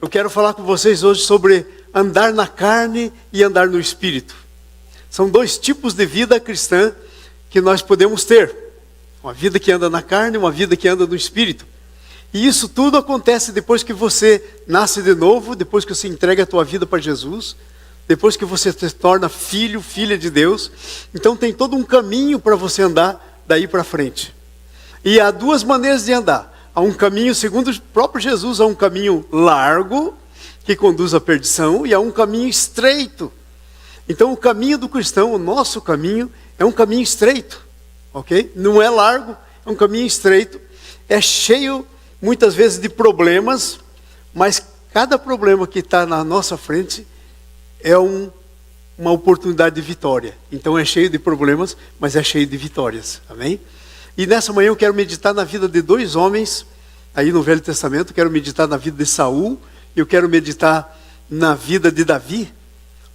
Eu quero falar com vocês hoje sobre andar na carne e andar no espírito. São dois tipos de vida cristã que nós podemos ter. Uma vida que anda na carne e uma vida que anda no espírito. E isso tudo acontece depois que você nasce de novo, depois que você entrega a tua vida para Jesus, depois que você se torna filho, filha de Deus. Então tem todo um caminho para você andar daí para frente. E há duas maneiras de andar. Há um caminho, segundo o próprio Jesus, há um caminho largo, que conduz à perdição, e há um caminho estreito. Então o caminho do cristão, o nosso caminho, é um caminho estreito, ok? Não é largo, é um caminho estreito, é cheio muitas vezes de problemas, mas cada problema que está na nossa frente é uma oportunidade de vitória. Então é cheio de problemas, mas é cheio de vitórias, amém? E nessa manhã eu quero meditar na vida de dois homens, aí no Velho Testamento. Quero meditar na vida de Saul, e eu quero meditar na vida de Davi,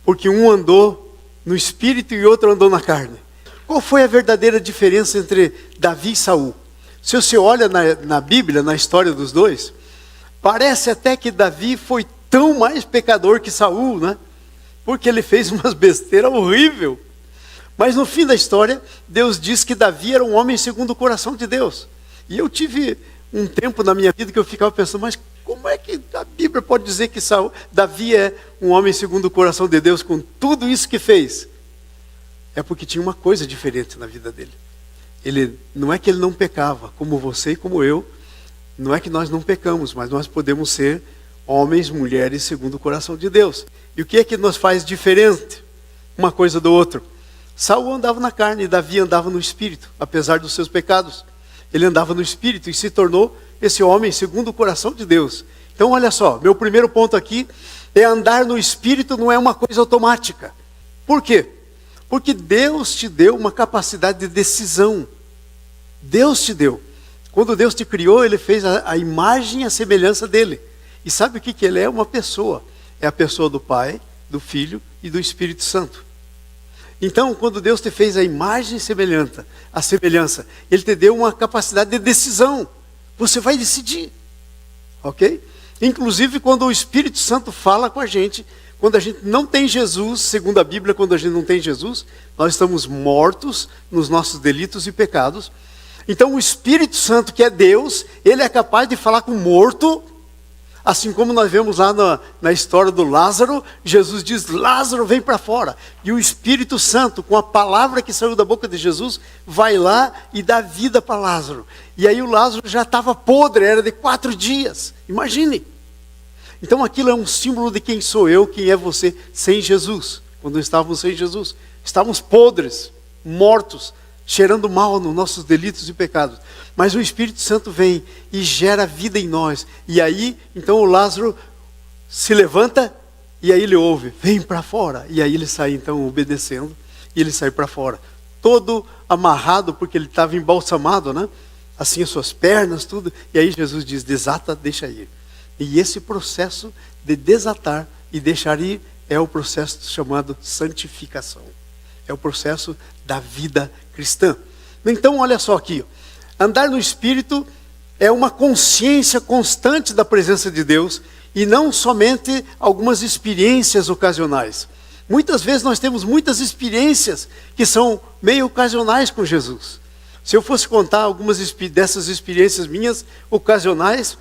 porque um andou no espírito e o outro andou na carne. Qual foi a verdadeira diferença entre Davi e Saul? Se você olha na Bíblia, na história dos dois, parece até que Davi foi tão mais pecador que Saul, né? Porque ele fez umas besteiras horríveis. Mas no fim da história, Deus diz que Davi era um homem segundo o coração de Deus. E eu tive um tempo na minha vida que eu ficava pensando, mas como é que a Bíblia pode dizer que Davi é um homem segundo o coração de Deus com tudo isso que fez? É porque tinha uma coisa diferente na vida dele. Não é que ele não pecava, como você e como eu. Não é que nós não pecamos, mas nós podemos ser homens, mulheres segundo o coração de Deus. E o que é que nos faz diferente uma coisa do outro? Saul andava na carne e Davi andava no espírito, apesar dos seus pecados. Ele andava no espírito e se tornou esse homem segundo o coração de Deus. Então olha só, meu primeiro ponto aqui é andar no espírito não é uma coisa automática. Por quê? Porque Deus te deu uma capacidade de decisão. Deus te deu. Quando Deus te criou, Ele fez a imagem e a semelhança dEle. E sabe o que Ele é? Uma pessoa. É a pessoa do Pai, do Filho e do Espírito Santo. Então, quando Deus te fez a imagem e a semelhança, Ele te deu uma capacidade de decisão. Você vai decidir. Ok? Inclusive, quando o Espírito Santo fala com a gente, quando a gente não tem Jesus, segundo a Bíblia, quando a gente não tem Jesus, nós estamos mortos nos nossos delitos e pecados. Então, o Espírito Santo, que é Deus, Ele é capaz de falar com o morto. Assim como nós vemos lá na história do Lázaro, Jesus diz, Lázaro, vem para fora. E o Espírito Santo, com a palavra que saiu da boca de Jesus, vai lá e dá vida para Lázaro. E aí o Lázaro já estava podre, era de 4 dias. Imagine. Então aquilo é um símbolo de quem sou eu, quem é você, sem Jesus. Quando estávamos sem Jesus, estávamos podres, mortos, cheirando mal nos nossos delitos e pecados. Mas o Espírito Santo vem e gera vida em nós. E aí, então o Lázaro se levanta e aí ele ouve, vem para fora. E aí ele sai então obedecendo e ele sai para fora. Todo amarrado porque ele estava embalsamado, né? Assim as suas pernas, tudo. E aí Jesus diz, desata, deixa ir. E esse processo de desatar e deixar ir é o processo chamado santificação. É o processo da vida cristã. Então olha só aqui, andar no Espírito é uma consciência constante da presença de Deus e não somente algumas experiências ocasionais. Muitas vezes nós temos muitas experiências que são meio ocasionais com Jesus. Se eu fosse contar algumas dessas experiências minhas ocasionais,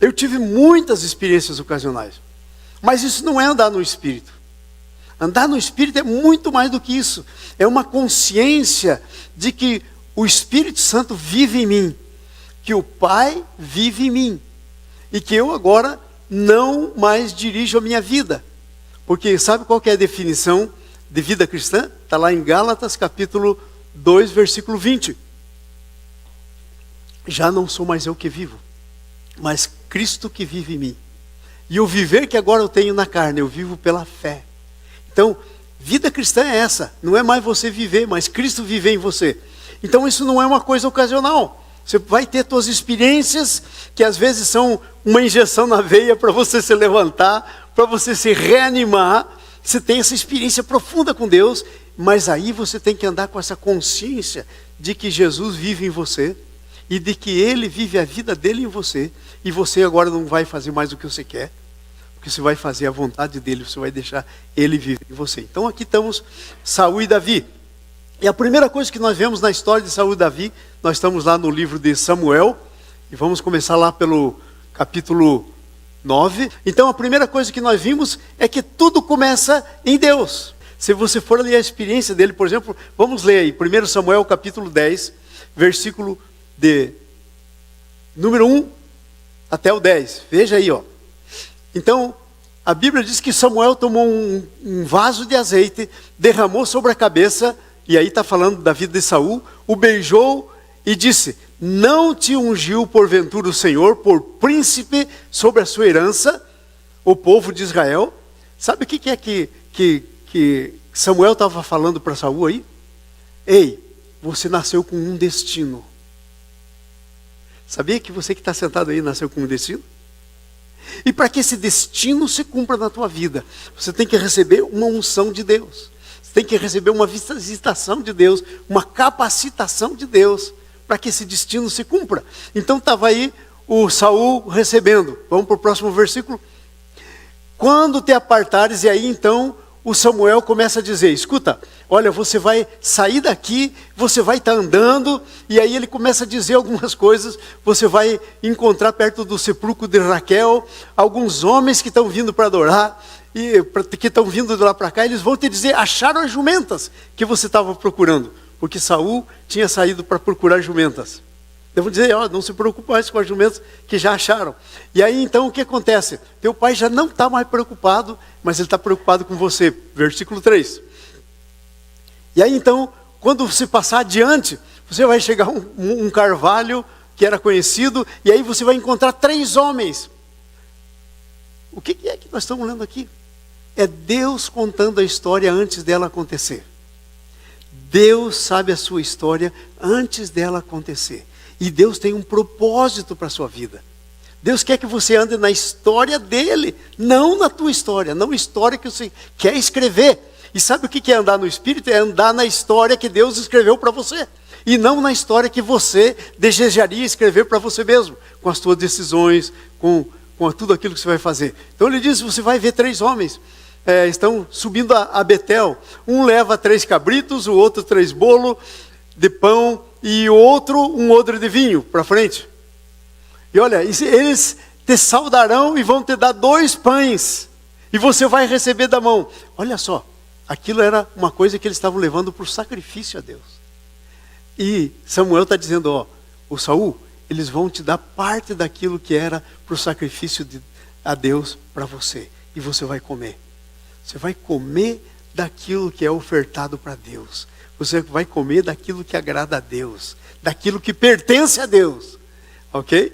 eu tive muitas experiências ocasionais. Mas isso não é andar no Espírito. Andar no Espírito é muito mais do que isso. É uma consciência de que o Espírito Santo vive em mim, que o Pai vive em mim, e que eu agora não mais dirijo a minha vida. Porque sabe qual que é a definição de vida cristã? Está lá em Gálatas capítulo 2, versículo 20. Já não sou mais eu que vivo, mas Cristo que vive em mim. E o viver que agora eu tenho na carne, eu vivo pela fé. Então, vida cristã é essa. Não é mais você viver, mas Cristo viver em você. Então isso não é uma coisa ocasional. Você vai ter suas experiências, que às vezes são uma injeção na veia para você se levantar, para você se reanimar. Você tem essa experiência profunda com Deus, mas aí você tem que andar com essa consciência de que Jesus vive em você, e de que Ele vive a vida dele em você, e você agora não vai fazer mais o que você quer, porque você vai fazer a vontade dele, você vai deixar ele viver em você. Então aqui estamos, Saul e Davi. E a primeira coisa que nós vemos na história de Saul e Davi, nós estamos lá no livro de Samuel, e vamos começar lá pelo capítulo 9. Então a primeira coisa que nós vimos é que tudo começa em Deus. Se você for ler a experiência dele, por exemplo, vamos ler aí, 1 Samuel capítulo 10, versículo de número 1 até o 10. Veja aí, ó. Então, a Bíblia diz que Samuel tomou um vaso de azeite, derramou sobre a cabeça, e aí está falando da vida de Saul, o beijou e disse: não te ungiu porventura o Senhor por príncipe sobre a sua herança, o povo de Israel? Sabe o que é que Samuel estava falando para Saul aí? Ei, você nasceu com um destino. Sabia que você que está sentado aí nasceu com um destino? E para que esse destino se cumpra na tua vida, você tem que receber uma unção de Deus. Você tem que receber uma visitação de Deus, uma capacitação de Deus, para que esse destino se cumpra. Então estava aí o Saul recebendo. Vamos para o próximo versículo. Quando te apartares, e aí então o Samuel começa a dizer: escuta, olha, você vai sair daqui, você vai estar andando, e aí ele começa a dizer algumas coisas. Você vai encontrar perto do sepulcro de Raquel alguns homens que estão vindo para adorar, e que estão vindo de lá para cá, eles vão te dizer: acharam as jumentas que você estava procurando, porque Saul tinha saído para procurar jumentas. Eu vou dizer: ó, não se preocupe mais com as jumentas que já acharam. E aí então o que acontece? Teu pai já não está mais preocupado, mas ele está preocupado com você. Versículo 3. E aí então, quando você passar adiante, você vai chegar um carvalho que era conhecido, e aí você vai encontrar 3 homens. O que é que nós estamos lendo aqui? É Deus contando a história antes dela acontecer. Deus sabe a sua história antes dela acontecer. E Deus tem um propósito para a sua vida. Deus quer que você ande na história dele, não na tua história, não a história que você quer escrever. E sabe o que é andar no Espírito? É andar na história que Deus escreveu para você. E não na história que você desejaria escrever para você mesmo, com as suas decisões, com tudo aquilo que você vai fazer. Então ele diz: você vai ver 3 homens, estão subindo a Betel. Um leva 3 cabritos, o outro 3 bolos de pão, e o outro um odre de vinho para frente. E olha, eles te saudarão e vão te dar 2 pães, e você vai receber da mão. Olha só, aquilo era uma coisa que eles estavam levando para o sacrifício a Deus. E Samuel está dizendo: ó, o Saul, eles vão te dar parte daquilo que era para o sacrifício a Deus para você. E você vai comer. Você vai comer daquilo que é ofertado para Deus. Você vai comer daquilo que agrada a Deus, daquilo que pertence a Deus, ok?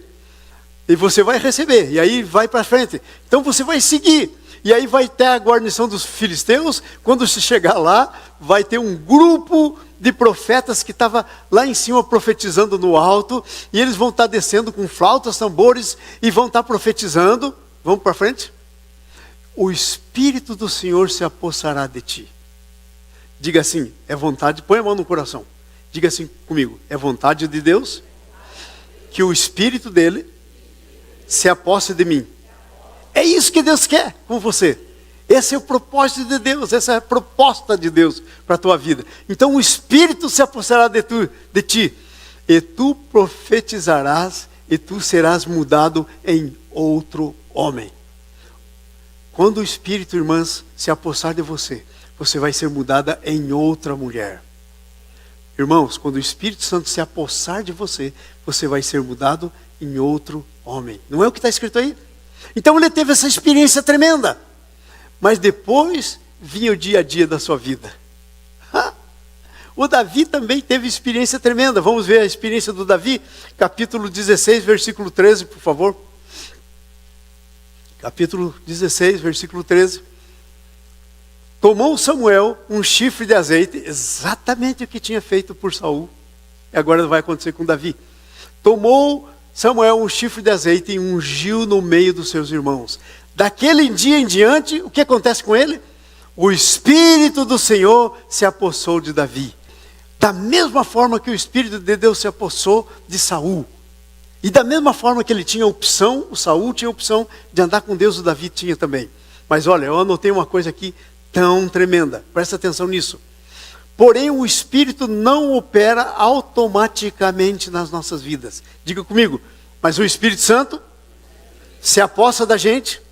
E você vai receber, e aí vai para frente. Então você vai seguir, e aí vai ter a guarnição dos filisteus. Quando você chegar lá, vai ter um grupo de profetas que estava lá em cima profetizando no alto, e eles vão estar descendo com flautas, tambores, e vão estar profetizando. Vamos para frente? O Espírito do Senhor se apossará de ti. Diga assim: é vontade, põe a mão no coração. Diga assim comigo: é vontade de Deus que o Espírito dele se aposse de mim. É isso que Deus quer com você. Esse é o propósito de Deus, essa é a proposta de Deus para a tua vida. Então o Espírito se apossará de ti, e tu profetizarás, e tu serás mudado em outro homem. Quando o Espírito, irmãs, se apossar de você, você vai ser mudada em outra mulher. Irmãos, quando o Espírito Santo se apossar de você, você vai ser mudado em outro homem. Não é o que está escrito aí? Então ele teve essa experiência tremenda. Mas depois vinha o dia a dia da sua vida. O Davi também teve experiência tremenda. Vamos ver a experiência do Davi. Capítulo 16, versículo 13, por favor. Capítulo 16, versículo 13. Tomou Samuel um chifre de azeite, exatamente o que tinha feito por Saul, e agora vai acontecer com Davi. Tomou Samuel um chifre de azeite e ungiu no meio dos seus irmãos. Daquele dia em diante, o que acontece com ele? O Espírito do Senhor se apossou de Davi. Da mesma forma que o Espírito de Deus se apossou de Saul. E da mesma forma que ele tinha opção, o Saul tinha opção de andar com Deus, o Davi tinha também. Mas olha, eu anotei uma coisa aqui tão tremenda, presta atenção nisso. Porém, o Espírito não opera automaticamente nas nossas vidas. Diga comigo, mas o Espírito Santo se apossa da gente,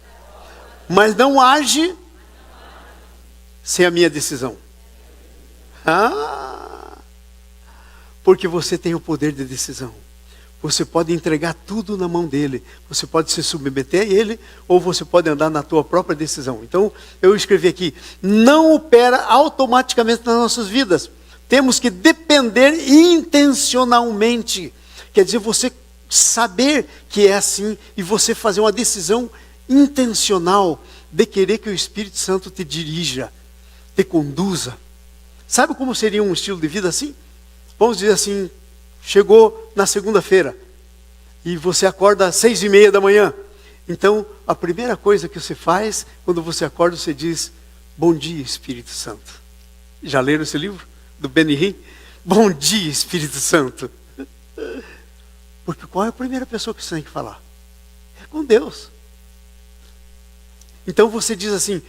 mas não age sem a minha decisão. Porque você tem o poder de decisão. Você pode entregar tudo na mão dele. Você pode se submeter a ele, ou você pode andar na tua própria decisão. Então, eu escrevi aqui, não opera automaticamente nas nossas vidas. Temos que depender intencionalmente. Quer dizer, você saber que é assim, e você fazer uma decisão intencional de querer que o Espírito Santo te dirija, te conduza. Sabe como seria um estilo de vida assim? Vamos dizer assim, chegou na segunda-feira e você acorda às 6:30 da manhã. Então, a primeira coisa que você faz, quando você acorda, você diz, bom dia, Espírito Santo. Já leram esse livro? Do Benny Hinn? Bom dia, Espírito Santo. Porque qual é a primeira pessoa que você tem que falar? É com Deus. Então você diz assim,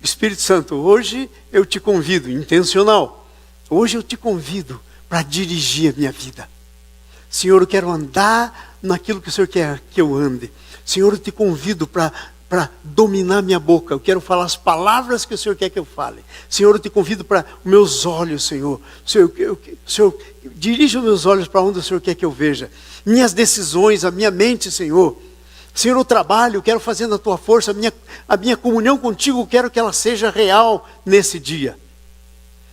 Espírito Santo, hoje eu te convido, intencional. Hoje eu te convido para dirigir a minha vida. Senhor, eu quero andar naquilo que o Senhor quer que eu ande. Senhor, eu te convido para dominar minha boca. Eu quero falar as palavras que o Senhor quer que eu fale. Senhor, eu te convido para os meus olhos, Senhor. Senhor, dirija os meus olhos para onde o Senhor quer que eu veja. Minhas decisões, a minha mente, Senhor. Senhor, o trabalho, eu quero fazer na tua força. A minha comunhão contigo, eu quero que ela seja real nesse dia.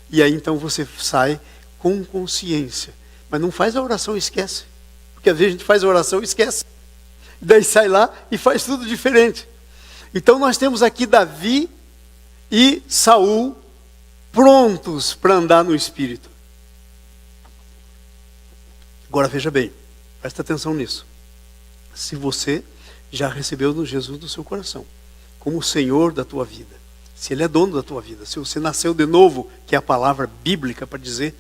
E aí então você sai com consciência. Mas não faz a oração e esquece. Porque às vezes a gente faz a oração e esquece. Daí sai lá e faz tudo diferente. Então nós temos aqui Davi e Saul prontos para andar no Espírito. Agora veja bem, presta atenção nisso. Se você já recebeu Jesus no seu coração, como o Senhor da tua vida, se Ele é dono da tua vida, se você nasceu de novo, que é a palavra bíblica para dizer,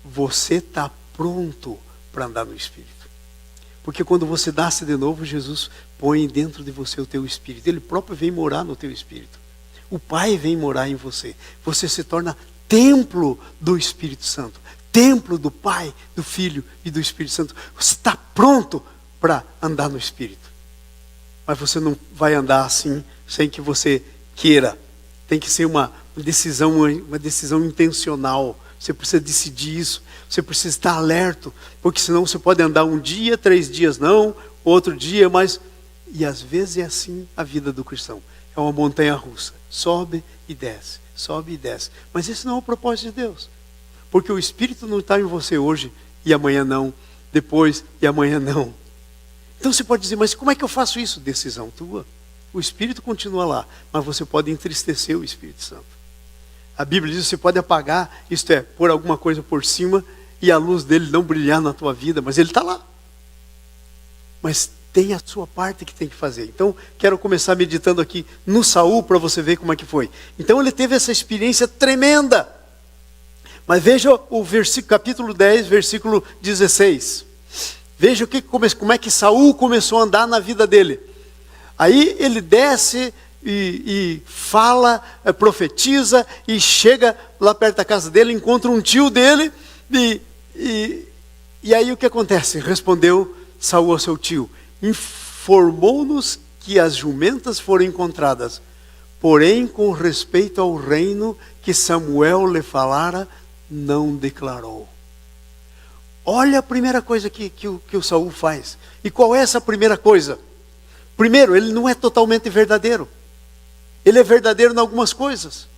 você está pronto para andar no Espírito. Porque quando você nasce de novo, Jesus põe dentro de você o teu Espírito. Ele próprio vem morar no teu Espírito. O Pai vem morar em você. Você se torna templo do Espírito Santo. Templo do Pai, do Filho e do Espírito Santo. Você está pronto para andar no Espírito. Mas você não vai andar assim, sem que você queira. Tem que ser uma decisão intencional. Você precisa decidir isso. Você precisa estar alerta. Porque senão você pode andar um dia, 3 dias não, outro dia, mas... E às vezes é assim a vida do cristão. É uma montanha russa. Sobe e desce. Sobe e desce. Mas esse não é o propósito de Deus. Porque o Espírito não está em você hoje e amanhã não. Depois e amanhã não. Então você pode dizer, mas como é que eu faço isso? Decisão tua. O Espírito continua lá, mas você pode entristecer o Espírito Santo. A Bíblia diz que você pode apagar, isto é, pôr alguma coisa por cima e a luz dele não brilhar na tua vida, mas ele está lá. Mas tem a sua parte que tem que fazer. Então, quero começar meditando aqui no Saul para você ver como é que foi. Então ele teve essa experiência tremenda. Mas veja o capítulo 10, versículo 16. Veja como é que Saul começou a andar na vida dele. Aí ele desce e fala, profetiza, e chega lá perto da casa dele, encontra um tio dele, e aí o que acontece? Respondeu Saul ao seu tio, informou-nos que as jumentas foram encontradas, porém com respeito ao reino que Samuel lhe falara, não declarou. Olha a primeira coisa que o Saul faz. E qual é essa primeira coisa? Primeiro, ele não é totalmente verdadeiro. Ele é verdadeiro em algumas coisas.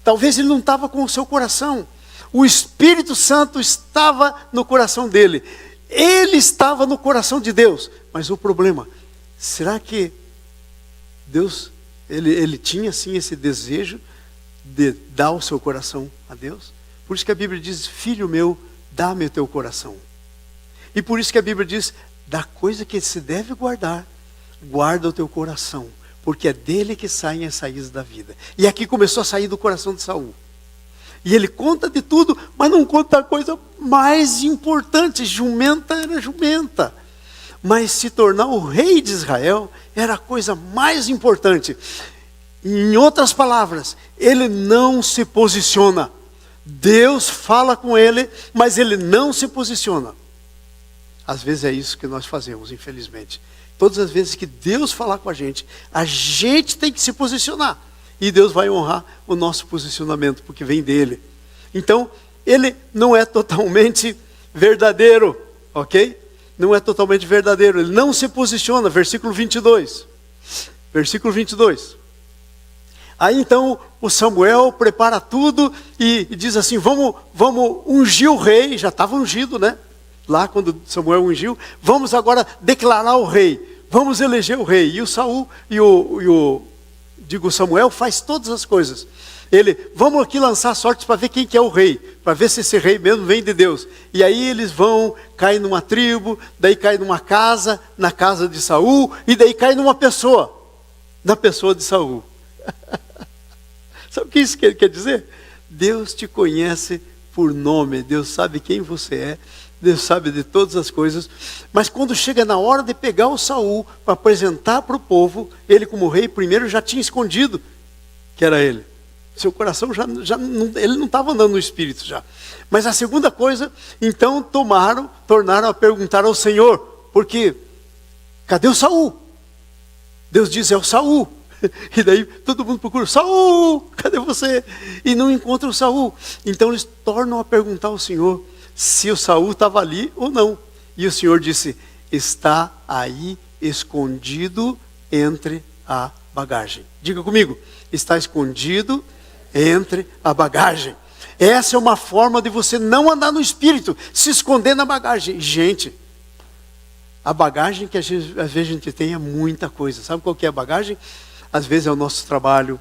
Talvez ele não estava com o seu coração. O Espírito Santo estava no coração dele. Ele estava no coração de Deus. Mas o problema, será que Deus, ele tinha sim esse desejo de dar o seu coração a Deus? Por isso que a Bíblia diz, filho meu, dá-me o teu coração. E por isso que a Bíblia diz, da coisa que se deve guardar, guarda o teu coração, porque é dele que saem as saídas da vida. E aqui começou a sair do coração de Saul. E ele conta de tudo, mas não conta a coisa mais importante. Jumenta era jumenta. Mas se tornar o rei de Israel era a coisa mais importante. Em outras palavras, ele não se posiciona. Deus fala com ele, mas ele não se posiciona. Às vezes é isso que nós fazemos, infelizmente. Todas as vezes que Deus falar com a gente tem que se posicionar. E Deus vai honrar o nosso posicionamento, porque vem dele. Então, ele não é totalmente verdadeiro, ok? Não é totalmente verdadeiro, ele não se posiciona, versículo 22. Versículo 22. Aí então o Samuel prepara tudo e diz assim, vamos ungir o rei, já estava ungido, né? Lá quando Samuel ungiu, vamos agora declarar o rei, vamos eleger o rei. E o Saul o Samuel faz todas as coisas. Vamos aqui lançar sortes para ver quem que é o rei, para ver se esse rei mesmo vem de Deus. E aí eles vão, caem numa tribo, daí cai numa casa, na casa de Saul, e daí cai numa pessoa, na pessoa de Saul. Sabe o que isso quer dizer? Deus te conhece por nome, Deus sabe quem você é, Deus sabe de todas as coisas, mas quando chega na hora de pegar o Saul para apresentar para o povo, ele como rei, primeiro já tinha escondido que era ele. Seu coração ele não estava andando no espírito já. Mas a segunda coisa, então tornaram a perguntar ao Senhor, porque cadê o Saul? Deus diz, é o Saul. E daí todo mundo procura, Saul, cadê você? E não encontra o Saul. Então eles tornam a perguntar ao Senhor se o Saul estava ali ou não. E o Senhor disse, está aí escondido entre a bagagem. Diga comigo, está escondido entre a bagagem. Essa é uma forma de você não andar no espírito, se esconder na bagagem. Gente, a bagagem que às vezes a gente tem é muita coisa. Sabe qual que é a bagagem? Às vezes é o nosso trabalho,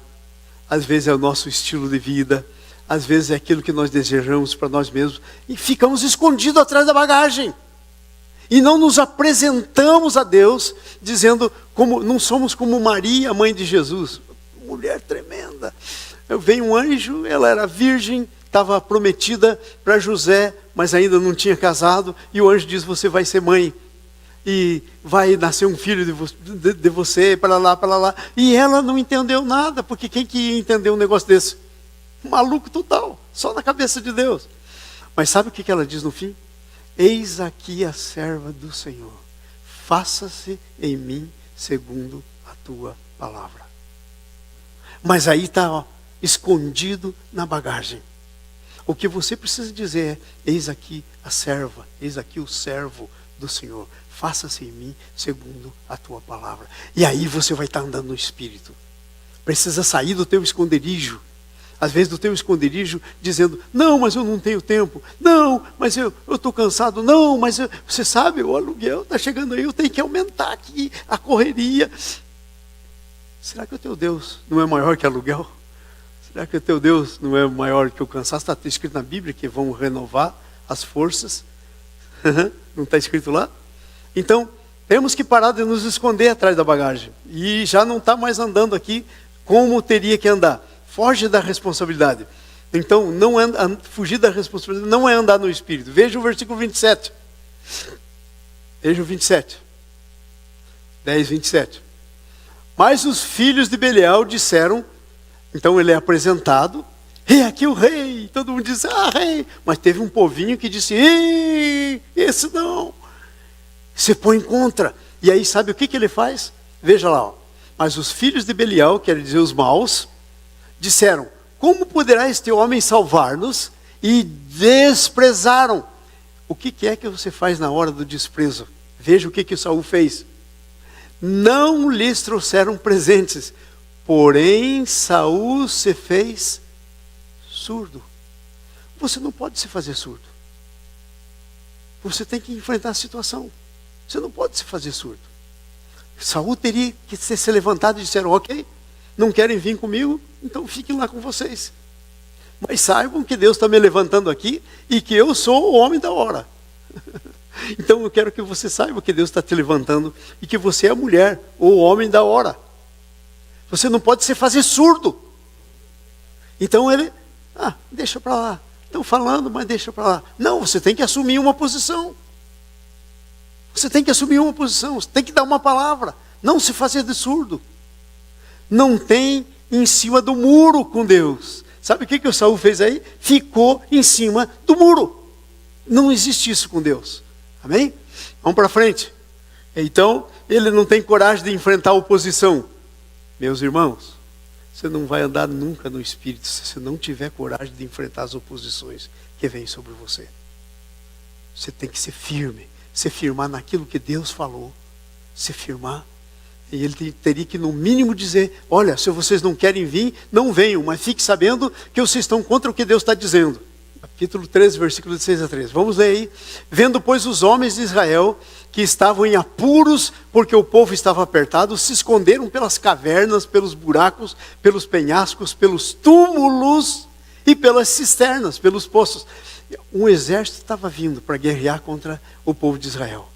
às vezes é o nosso estilo de vida, às vezes é aquilo que nós desejamos para nós mesmos, e ficamos escondidos atrás da bagagem. E não nos apresentamos a Deus, dizendo, não somos como Maria, mãe de Jesus. Mulher tremenda. Veio um anjo, ela era virgem, estava prometida para José, mas ainda não tinha casado, e o anjo diz, você vai ser mãe. E vai nascer um filho de você, para lá. E ela não entendeu nada, porque quem que ia entender um negócio desse? Maluco total, só na cabeça de Deus. Mas sabe o que ela diz no fim? Eis aqui a serva do Senhor, faça-se em mim segundo a tua palavra. Mas aí está escondido na bagagem. O que você precisa dizer é, eis aqui a serva, eis aqui o servo do Senhor, faça-se em mim segundo a tua palavra. E aí você vai estar andando no Espírito. Precisa sair do teu esconderijo. Às vezes do teu esconderijo dizendo, não, mas eu não tenho tempo. Não, mas eu estou cansado. Não, mas você sabe, o aluguel está chegando aí, eu tenho que aumentar aqui a correria. Será que o teu Deus não é maior que aluguel? Será que o teu Deus não é maior que o cansaço? Está escrito na Bíblia que vão renovar as forças. Não está escrito lá? Então, temos que parar de nos esconder atrás da bagagem. E já não está mais andando aqui como teria que andar. Foge da responsabilidade. Então, fugir da responsabilidade não é andar no Espírito. Veja o versículo 27. Veja o 27. 10, 27. Mas os filhos de Belial disseram, então ele é apresentado, e aqui o rei, todo mundo diz, rei. Mas teve um povinho que disse, ei, esse não. Se põe contra. E aí sabe o que ele faz? Veja lá. Mas os filhos de Belial, quer dizer os maus, disseram, como poderá este homem salvar-nos? E desprezaram. O que é que você faz na hora do desprezo? Veja o que Saul fez. Não lhes trouxeram presentes, porém Saul se fez surdo. Você não pode se fazer surdo. Você tem que enfrentar a situação. Você não pode se fazer surdo. Saul teria que se levantado e disseram, ok, não querem vir comigo, então fiquem lá com vocês. Mas saibam que Deus está me levantando aqui e que eu sou o homem da hora. Então eu quero que você saiba que Deus está te levantando e que você é a mulher ou o homem da hora. Você não pode se fazer surdo. Então ele Deixa para lá. Estão falando, mas deixa para lá. Não, você tem que assumir uma posição. Você tem que assumir uma posição. Você tem que dar uma palavra. Não se fazer de surdo. Não tem em cima do muro com Deus. Sabe o que o Saul fez aí? Ficou em cima do muro. Não existe isso com Deus. Amém? Vamos para frente. Então, ele não tem coragem de enfrentar a oposição. Meus irmãos, você não vai andar nunca no Espírito se você não tiver coragem de enfrentar as oposições que vêm sobre você. Você tem que ser firme, se firmar naquilo que Deus falou, se firmar. E ele teria que no mínimo dizer, olha, se vocês não querem vir, não venham, mas fique sabendo que vocês estão contra o que Deus está dizendo. Capítulo 13, versículo de 6 a 13. Vamos ler aí. Vendo, pois, os homens de Israel que estavam em apuros, porque o povo estava apertado, se esconderam pelas cavernas, pelos buracos, pelos penhascos, pelos túmulos e pelas cisternas, pelos poços. Um exército estava vindo para guerrear contra o povo de Israel.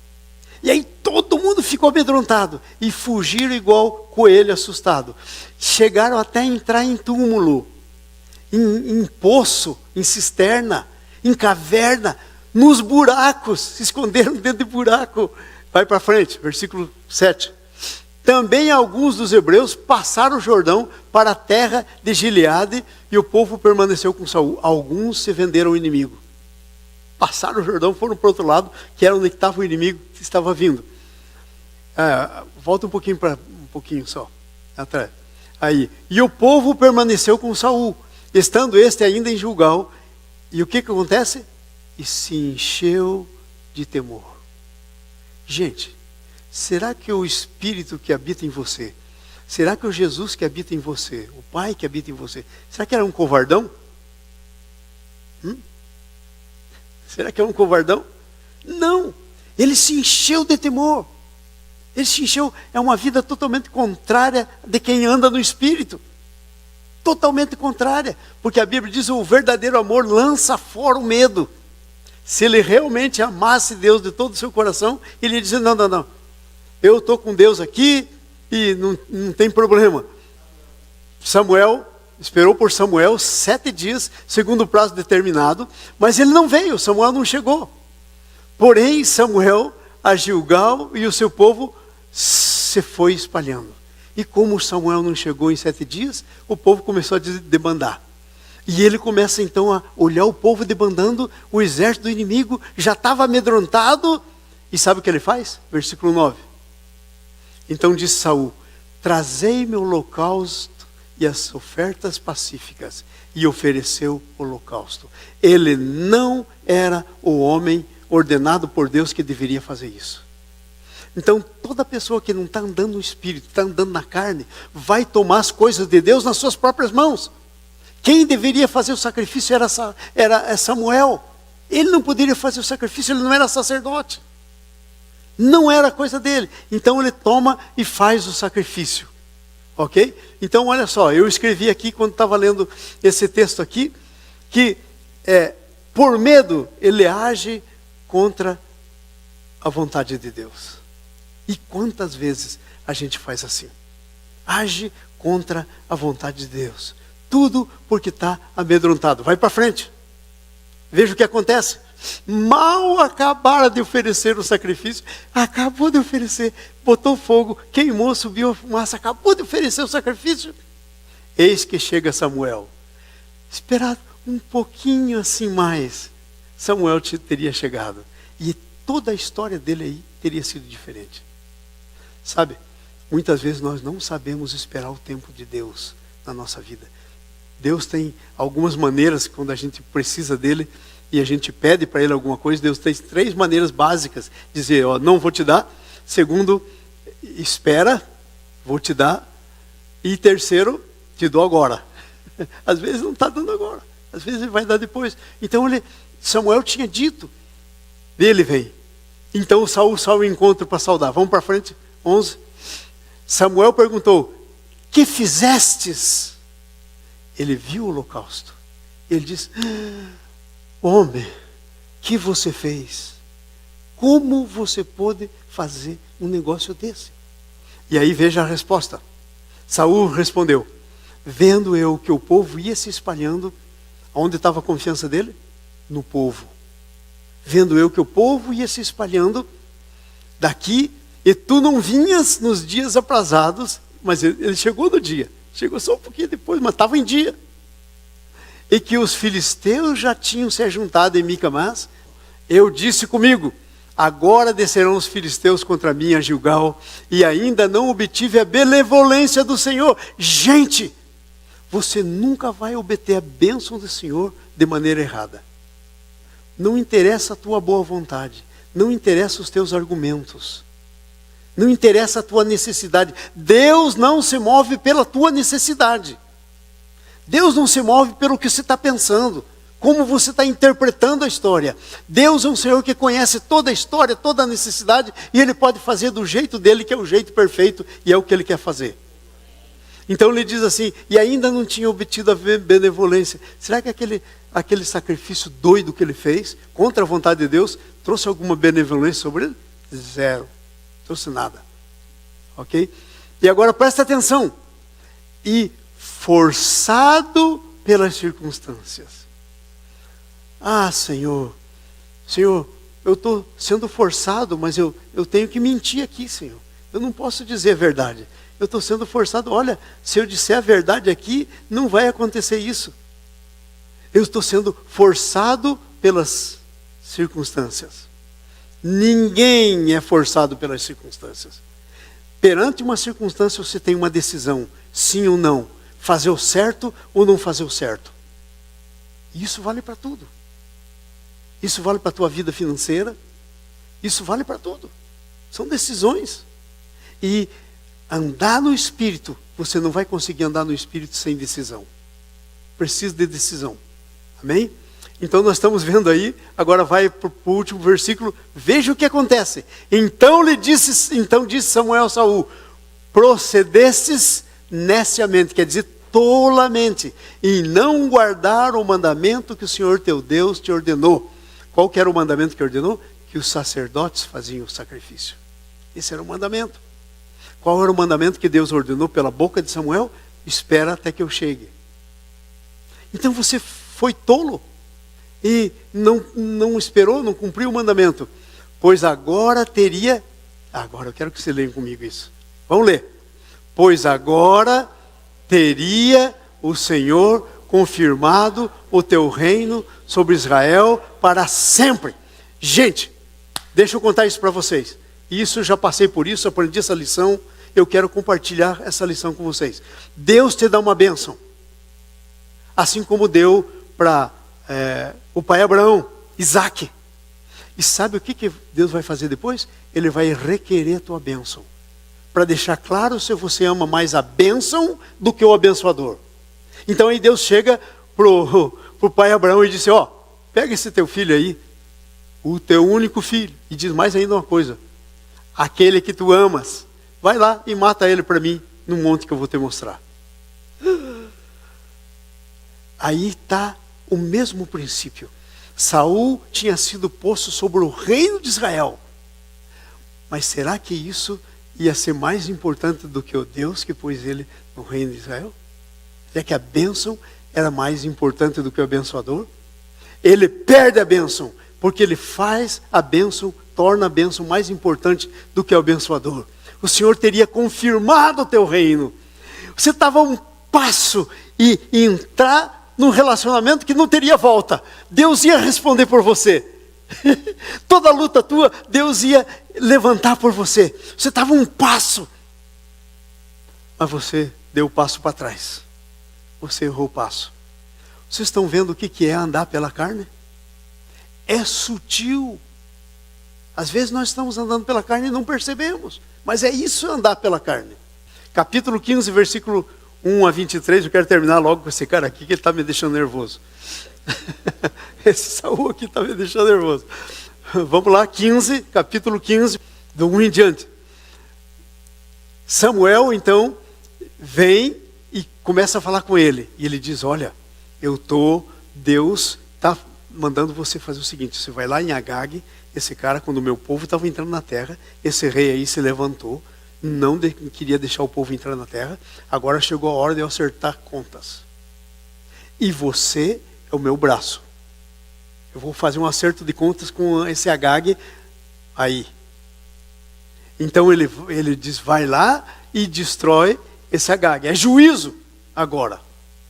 E aí todo mundo ficou amedrontado e fugiram igual coelho assustado. Chegaram até a entrar em túmulo, em poço, em cisterna, em caverna, nos buracos, se esconderam dentro de buraco. Vai para frente, versículo 7. Também alguns dos hebreus passaram o Jordão para a terra de Gileade e o povo permaneceu com Saul. Alguns se venderam ao inimigo. Passaram o Jordão, foram para o outro lado, que era onde estava o inimigo que estava vindo. Volta um pouquinho só, atrás. Aí. E o povo permaneceu com Saul, estando este ainda em Gilgal. E o que acontece? E se encheu de temor. Gente, será que o Espírito que habita em você, será que o Jesus que habita em você, o Pai que habita em você, será que era um covardão? Será que é um covardão? Não, ele se encheu de temor. Ele se encheu, é uma vida totalmente contrária de quem anda no Espírito. Totalmente contrária, porque a Bíblia diz: o verdadeiro amor lança fora o medo. Se ele realmente amasse Deus de todo o seu coração, ele ia dizer: não, eu estou com Deus aqui e não tem problema. Samuel esperou por Samuel 7 dias, segundo o prazo determinado, mas ele não veio, Samuel não chegou. Porém, Samuel a Gilgal e o seu povo se foi espalhando. E como Samuel não chegou em 7 dias, o povo começou a debandar. E ele começa então a olhar o povo debandando, o exército do inimigo já estava amedrontado. E sabe o que ele faz? Versículo 9. Então disse Saul: trazei-me o holocausto e as ofertas pacíficas. E ofereceu o holocausto. Ele não era o homem ordenado por Deus que deveria fazer isso. Então toda pessoa que não está andando no Espírito, está andando na carne, vai tomar as coisas de Deus nas suas próprias mãos. Quem deveria fazer o sacrifício era Samuel. Ele não poderia fazer o sacrifício, ele não era sacerdote. Não era coisa dele. Então ele toma e faz o sacrifício. Ok? Então olha só, eu escrevi aqui quando estava lendo esse texto aqui, que por medo ele age contra a vontade de Deus. E quantas vezes a gente faz assim? Age contra a vontade de Deus. Tudo porque está amedrontado. Vai para frente. Veja o que acontece. Mal acabaram de oferecer o sacrifício. Acabou de oferecer. Botou fogo, queimou, subiu a fumaça. Acabou de oferecer o sacrifício. Eis que chega Samuel. Esperar um pouquinho assim mais, Samuel teria chegado. E toda a história dele aí teria sido diferente. Sabe, muitas vezes nós não sabemos esperar o tempo de Deus na nossa vida. Deus tem algumas maneiras, quando a gente precisa dele e a gente pede para ele alguma coisa, Deus tem 3 maneiras básicas. Dizer, não vou te dar. Segundo, espera, vou te dar. E terceiro, te dou agora. Às vezes não está dando agora, às vezes ele vai dar depois. Então Samuel tinha dito, ele vem. Então Saul sai ao encontro para saudar. Vamos para frente, 11. Samuel perguntou: que fizestes? Ele viu o holocausto. Ele disse: homem, que você fez? Como você pôde fazer um negócio desse? E aí veja a resposta. Saul respondeu: vendo eu que o povo ia se espalhando, Onde estava a confiança dele? No povo. Vendo eu que o povo ia se espalhando daqui, e tu não vinhas nos dias aprazados, mas ele chegou no dia. Chegou só um pouquinho depois, mas estava em dia. E que os filisteus já tinham se ajuntado em Micamás, eu disse comigo, agora descerão os filisteus contra mim a Gilgal, e ainda não obtive a benevolência do Senhor. Gente, você nunca vai obter a bênção do Senhor de maneira errada. Não interessa a tua boa vontade, não interessa os teus argumentos, não interessa a tua necessidade. Deus não se move pela tua necessidade. Deus não se move pelo que você está pensando, como você está interpretando a história. Deus é um Senhor que conhece toda a história, toda a necessidade, e Ele pode fazer do jeito dele, que é o jeito perfeito, e é o que Ele quer fazer. Então ele diz assim, e ainda não tinha obtido a benevolência. Será que aquele sacrifício doido que ele fez, contra a vontade de Deus, trouxe alguma benevolência sobre ele? Zero. Trouxe nada. Ok? E agora presta atenção. E forçado pelas circunstâncias. Ah, Senhor, eu estou sendo forçado, mas eu tenho que mentir aqui, Senhor. Eu não posso dizer a verdade. Eu estou sendo forçado. Olha, se eu disser a verdade aqui, não vai acontecer isso. Eu estou sendo forçado pelas circunstâncias. Ninguém é forçado pelas circunstâncias. Perante uma circunstância, você tem uma decisão, sim ou não. Fazer o certo ou não fazer o certo. Isso vale para tudo. Isso vale para a tua vida financeira. Isso vale para tudo. São decisões. E andar no Espírito, você não vai conseguir andar no Espírito sem decisão. Precisa de decisão. Amém? Então nós estamos vendo aí, agora vai para o último versículo, veja o que acontece. Então disse Samuel a Saul, procedestes neciamente, quer dizer tolamente, e não guardar o mandamento que o Senhor teu Deus te ordenou. Qual que era o mandamento que ordenou? Que os sacerdotes faziam o sacrifício. Esse era o mandamento. Qual era o mandamento que Deus ordenou pela boca de Samuel? Espera até que eu chegue. Então você foi tolo e não esperou, não cumpriu o mandamento. Pois agora teria... Agora eu quero que você leia comigo isso. Vamos ler. Pois agora teria o Senhor confirmado o teu reino sobre Israel para sempre. Gente, deixa eu contar isso para vocês. Isso, já passei por isso, aprendi essa lição, eu quero compartilhar essa lição com vocês. Deus te dá uma bênção, assim como deu para o pai Abraão, Isaac. E sabe o que Deus vai fazer depois? Ele vai requerer a tua bênção, para deixar claro se você ama mais a bênção do que o abençoador. Então aí Deus chega pro pai Abraão e disse, pega esse teu filho aí, o teu único filho, e diz mais ainda uma coisa, aquele que tu amas, vai lá e mata ele para mim, no monte que eu vou te mostrar. Aí está o mesmo princípio. Saul tinha sido posto sobre o reino de Israel. Mas será que isso ia ser mais importante do que o Deus que pôs ele no reino de Israel? Será que a bênção era mais importante do que o abençoador? Ele perde a bênção, porque ele faz a bênção, torna a bênção mais importante do que o abençoador. O Senhor teria confirmado o teu reino. Você estava a um passo e entrar num relacionamento que não teria volta. Deus ia responder por você. Toda a luta tua, Deus ia levantar por você. Você estava a um passo, mas você deu o passo para trás. Você errou o passo. Vocês estão vendo o que é andar pela carne? É sutil. Às vezes nós estamos andando pela carne e não percebemos. Mas é isso andar pela carne. Capítulo 15, versículo 1 a 23. Eu quero terminar logo com esse cara aqui, que ele está me deixando nervoso. Esse Saul aqui está me deixando nervoso. Vamos lá, capítulo 15, do 1 em diante. Samuel, então, vem e começa a falar com ele. E ele diz, olha, Deus está mandando você fazer o seguinte, você vai lá em Agag, esse cara, quando o meu povo estava entrando na terra, esse rei aí se levantou, não queria deixar o povo entrar na terra, agora chegou a hora de eu acertar contas. E você é o meu braço. Eu vou fazer um acerto de contas com esse Agag aí. Então ele diz, vai lá e destrói esse Agag. É juízo agora.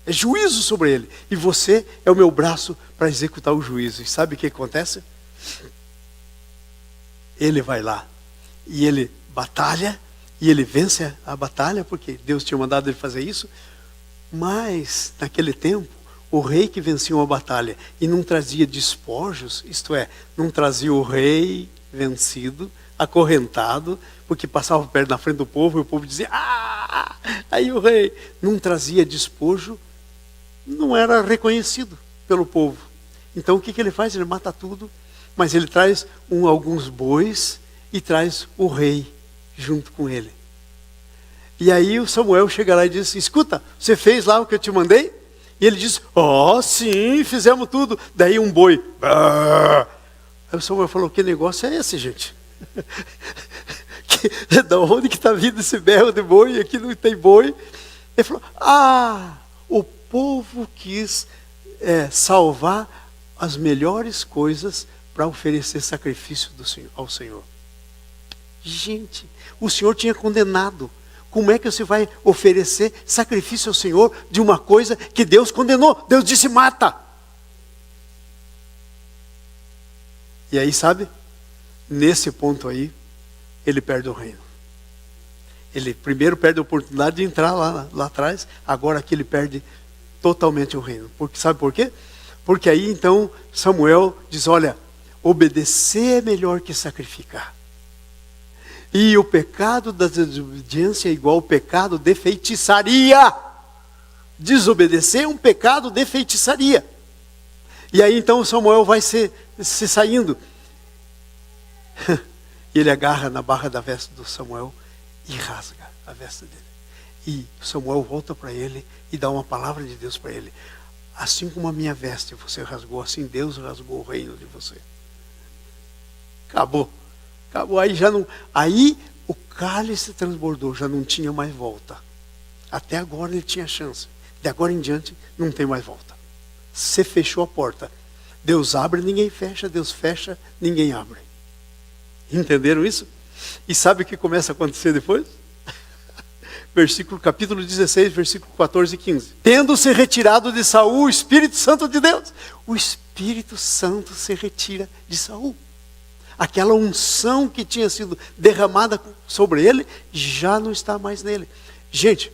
É juízo sobre ele. E você é o meu braço para executar o juízo. E sabe o que acontece? Ele vai lá e ele batalha. E ele vence a batalha, porque Deus tinha mandado ele fazer isso. Mas, naquele tempo, o rei que vencia uma batalha e não trazia despojos, isto é, não trazia o rei vencido, acorrentado, porque passava perto na frente do povo e o povo dizia, ah! Aí o rei não trazia despojo, não era reconhecido pelo povo. Então o que ele faz? Ele mata tudo, mas ele traz alguns bois e traz o rei junto com ele. E aí o Samuel chega lá e diz, escuta, você fez lá o que eu te mandei? E ele diz, sim, fizemos tudo. Daí um boi. Aí o Samuel falou, que negócio é esse, gente? Da onde que está vindo esse berro de boi? Aqui não tem boi. Ele falou, o povo quis salvar as melhores coisas para oferecer sacrifício ao Senhor. Gente, o Senhor tinha condenado. Como é que você vai oferecer sacrifício ao Senhor de uma coisa que Deus condenou? Deus disse, mata. E aí, sabe? Nesse ponto aí, ele perde o reino. Ele primeiro perde a oportunidade de entrar lá atrás, agora aqui ele perde totalmente o reino. Sabe por quê? Porque aí então Samuel diz, olha, obedecer é melhor que sacrificar. E o pecado da desobediência é igual ao pecado de feitiçaria. Desobedecer é um pecado de feitiçaria. E aí então Samuel vai se saindo. E ele agarra na barra da veste do Samuel e rasga a veste dele. E Samuel volta para ele e dá uma palavra de Deus para ele. Assim como a minha veste você rasgou, assim Deus rasgou o reino de você. Acabou. Aí já não. Aí o cálice transbordou, já não tinha mais volta. Até agora ele tinha chance. De agora em diante não tem mais volta. Você fechou a porta. Deus abre, ninguém fecha. Deus fecha, ninguém abre. Entenderam isso? E sabe o que começa a acontecer depois? Capítulo 16, versículo 14 e 15. Tendo-se retirado de Saul o Espírito Santo de Deus. O Espírito Santo se retira de Saul. Aquela unção que tinha sido derramada sobre ele, já não está mais nele. Gente,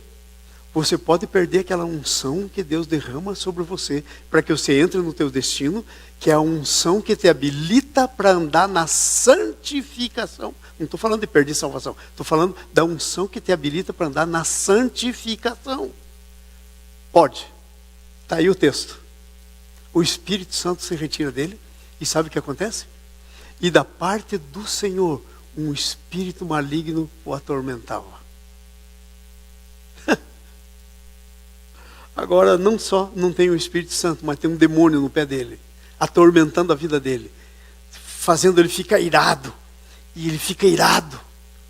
você pode perder aquela unção que Deus derrama sobre você, para que você entre no teu destino, que é a unção que te habilita para andar na santificação. Não estou falando de perder salvação, estou falando da unção que te habilita para andar na santificação. Pode. Está aí o texto. O Espírito Santo se retira dele, e sabe o que acontece? E da parte do Senhor, um espírito maligno o atormentava. Agora, não só não tem o Espírito Santo, mas tem um demônio no pé dele, atormentando a vida dele, fazendo ele ficar irado. E ele fica irado.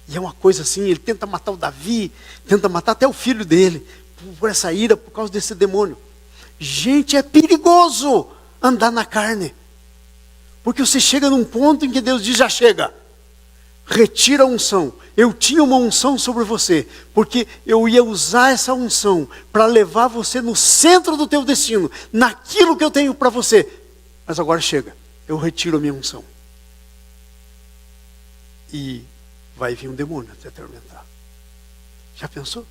E é uma coisa assim, ele tenta matar o Davi, tenta matar até o filho dele, por essa ira, por causa desse demônio. Gente, é perigoso andar na carne. Porque você chega num ponto em que Deus diz, já chega. Retira a unção. Eu tinha uma unção sobre você, porque eu ia usar essa unção para levar você no centro do teu destino, naquilo que eu tenho para você. Mas agora chega, eu retiro a minha unção. E vai vir um demônio te atormentar. Já pensou?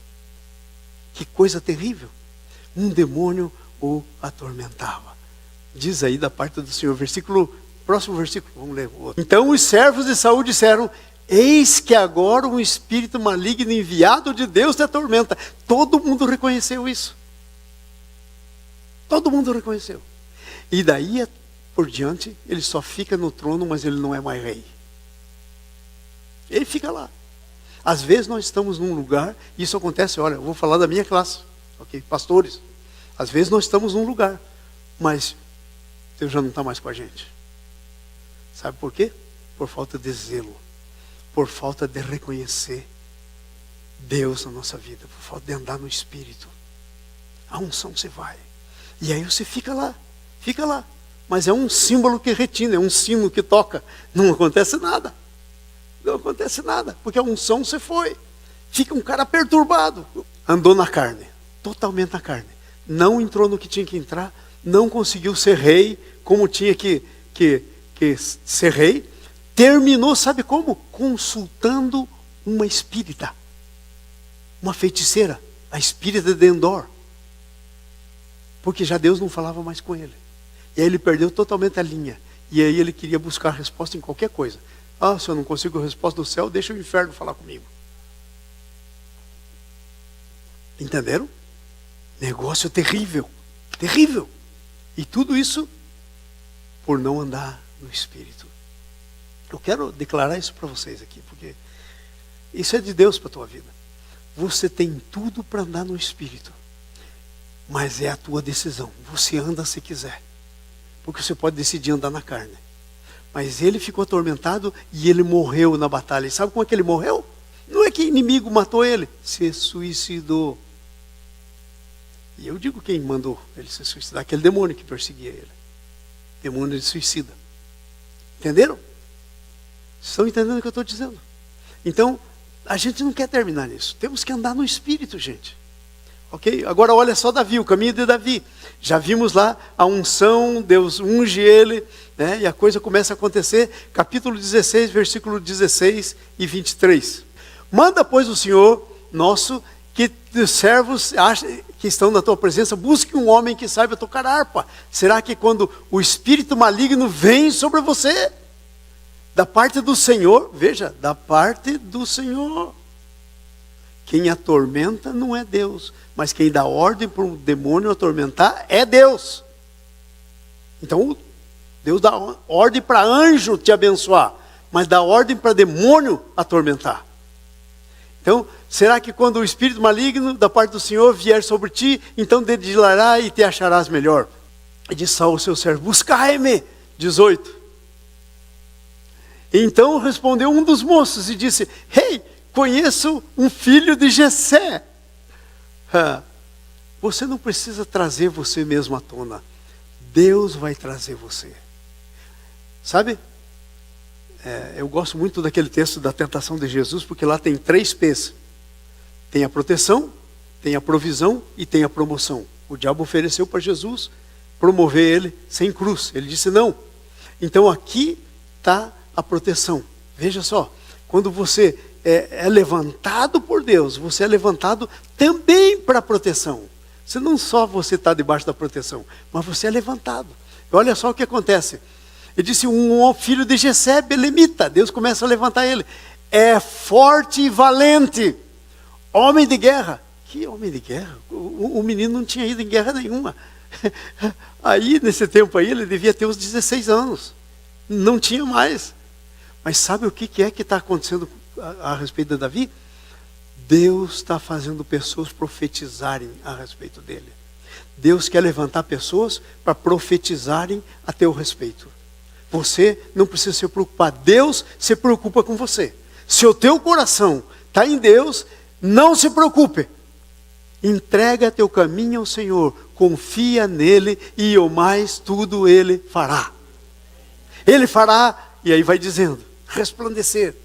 Que coisa terrível. Um demônio o atormentava. Diz aí da parte do Senhor, próximo versículo, vamos ler o outro. Então os servos de Saul disseram, eis que agora um espírito maligno enviado de Deus te atormenta. Todo mundo reconheceu isso. Todo mundo reconheceu. E daí por diante, ele só fica no trono, mas ele não é mais rei. Ele fica lá. Às vezes nós estamos num lugar, e isso acontece, olha, eu vou falar da minha classe, ok? Pastores. Às vezes nós estamos num lugar, mas Deus já não está mais com a gente. Sabe por quê? Por falta de zelo. Por falta de reconhecer Deus na nossa vida. Por falta de andar no Espírito. A unção você vai. E aí você fica lá. Fica lá. Mas é um símbolo que retina, é um sino que toca. Não acontece nada. Não acontece nada, porque a unção você foi. Fica um cara perturbado. Andou na carne, totalmente na carne. Não entrou no que tinha que entrar, não conseguiu ser rei como tinha que ser rei. Terminou, sabe como? Consultando uma espírita, uma feiticeira, a espírita de Endor. Porque já Deus não falava mais com ele. E aí ele perdeu totalmente a linha. E aí ele queria buscar resposta em qualquer coisa. Ah, se eu não consigo a resposta do céu, deixa o inferno falar comigo. Entenderam? Negócio terrível. Terrível. E tudo isso por não andar no Espírito. Eu quero declarar isso para vocês aqui, porque isso é de Deus para a tua vida. Você tem tudo para andar no Espírito. Mas é a tua decisão. Você anda se quiser. Porque você pode decidir andar na carne. Mas ele ficou atormentado e ele morreu na batalha. E sabe como é que ele morreu? Não é que o inimigo matou ele. Se suicidou. E eu digo quem mandou ele se suicidar. Aquele demônio que perseguia ele. Demônio de suicida. Entenderam? Estão entendendo o que eu estou dizendo? Então, a gente não quer terminar nisso. Temos que andar no Espírito, gente. Ok? Agora olha só Davi, o caminho de Davi. Já vimos lá a unção, Deus unge ele, né? E a coisa começa a acontecer. Capítulo 16, versículo 16 e 23. Manda, pois, o Senhor nosso, que os servos que estão na tua presença, busque um homem que saiba tocar harpa. Será que quando o espírito maligno vem sobre você, da parte do Senhor, veja, da parte do Senhor, quem atormenta não é Deus, mas quem dá ordem para um demônio atormentar é Deus. Então, Deus dá ordem para anjo te abençoar, mas dá ordem para demônio atormentar. Então, será que quando o espírito maligno da parte do Senhor vier sobre ti, então dedilará e te acharás melhor? E disse Saul, seu servo, buscai-me. 18. Então respondeu um dos moços e disse, rei, conheço um filho de Jessé. Você não precisa trazer você mesmo à tona. Deus vai trazer você. Sabe? Eu gosto muito daquele texto da tentação de Jesus, porque lá tem 3 P's. Tem a proteção, tem a provisão e tem a promoção. O diabo ofereceu para Jesus promover ele sem cruz. Ele disse não. Então aqui está a proteção. Veja só, quando você é levantado por Deus, você é levantado também para a proteção. Você não só você está debaixo da proteção, mas você é levantado. Olha só o que acontece. Ele disse, um filho de Jessé, belemita. Deus começa a levantar ele. É forte e valente. Homem de guerra. Que homem de guerra? O menino não tinha ido em guerra nenhuma. Aí, nesse tempo aí, ele devia ter uns 16 anos. Não tinha mais. Mas sabe o que é que está acontecendo a respeito de Davi? Deus está fazendo pessoas profetizarem a respeito dele. Deus quer levantar pessoas para profetizarem a teu respeito. Você não precisa se preocupar. Deus se preocupa com você. Se o teu coração está em Deus, não se preocupe. Entrega teu caminho ao Senhor. Confia nele e o mais tudo ele fará. Ele fará, e aí vai dizendo, resplandecer.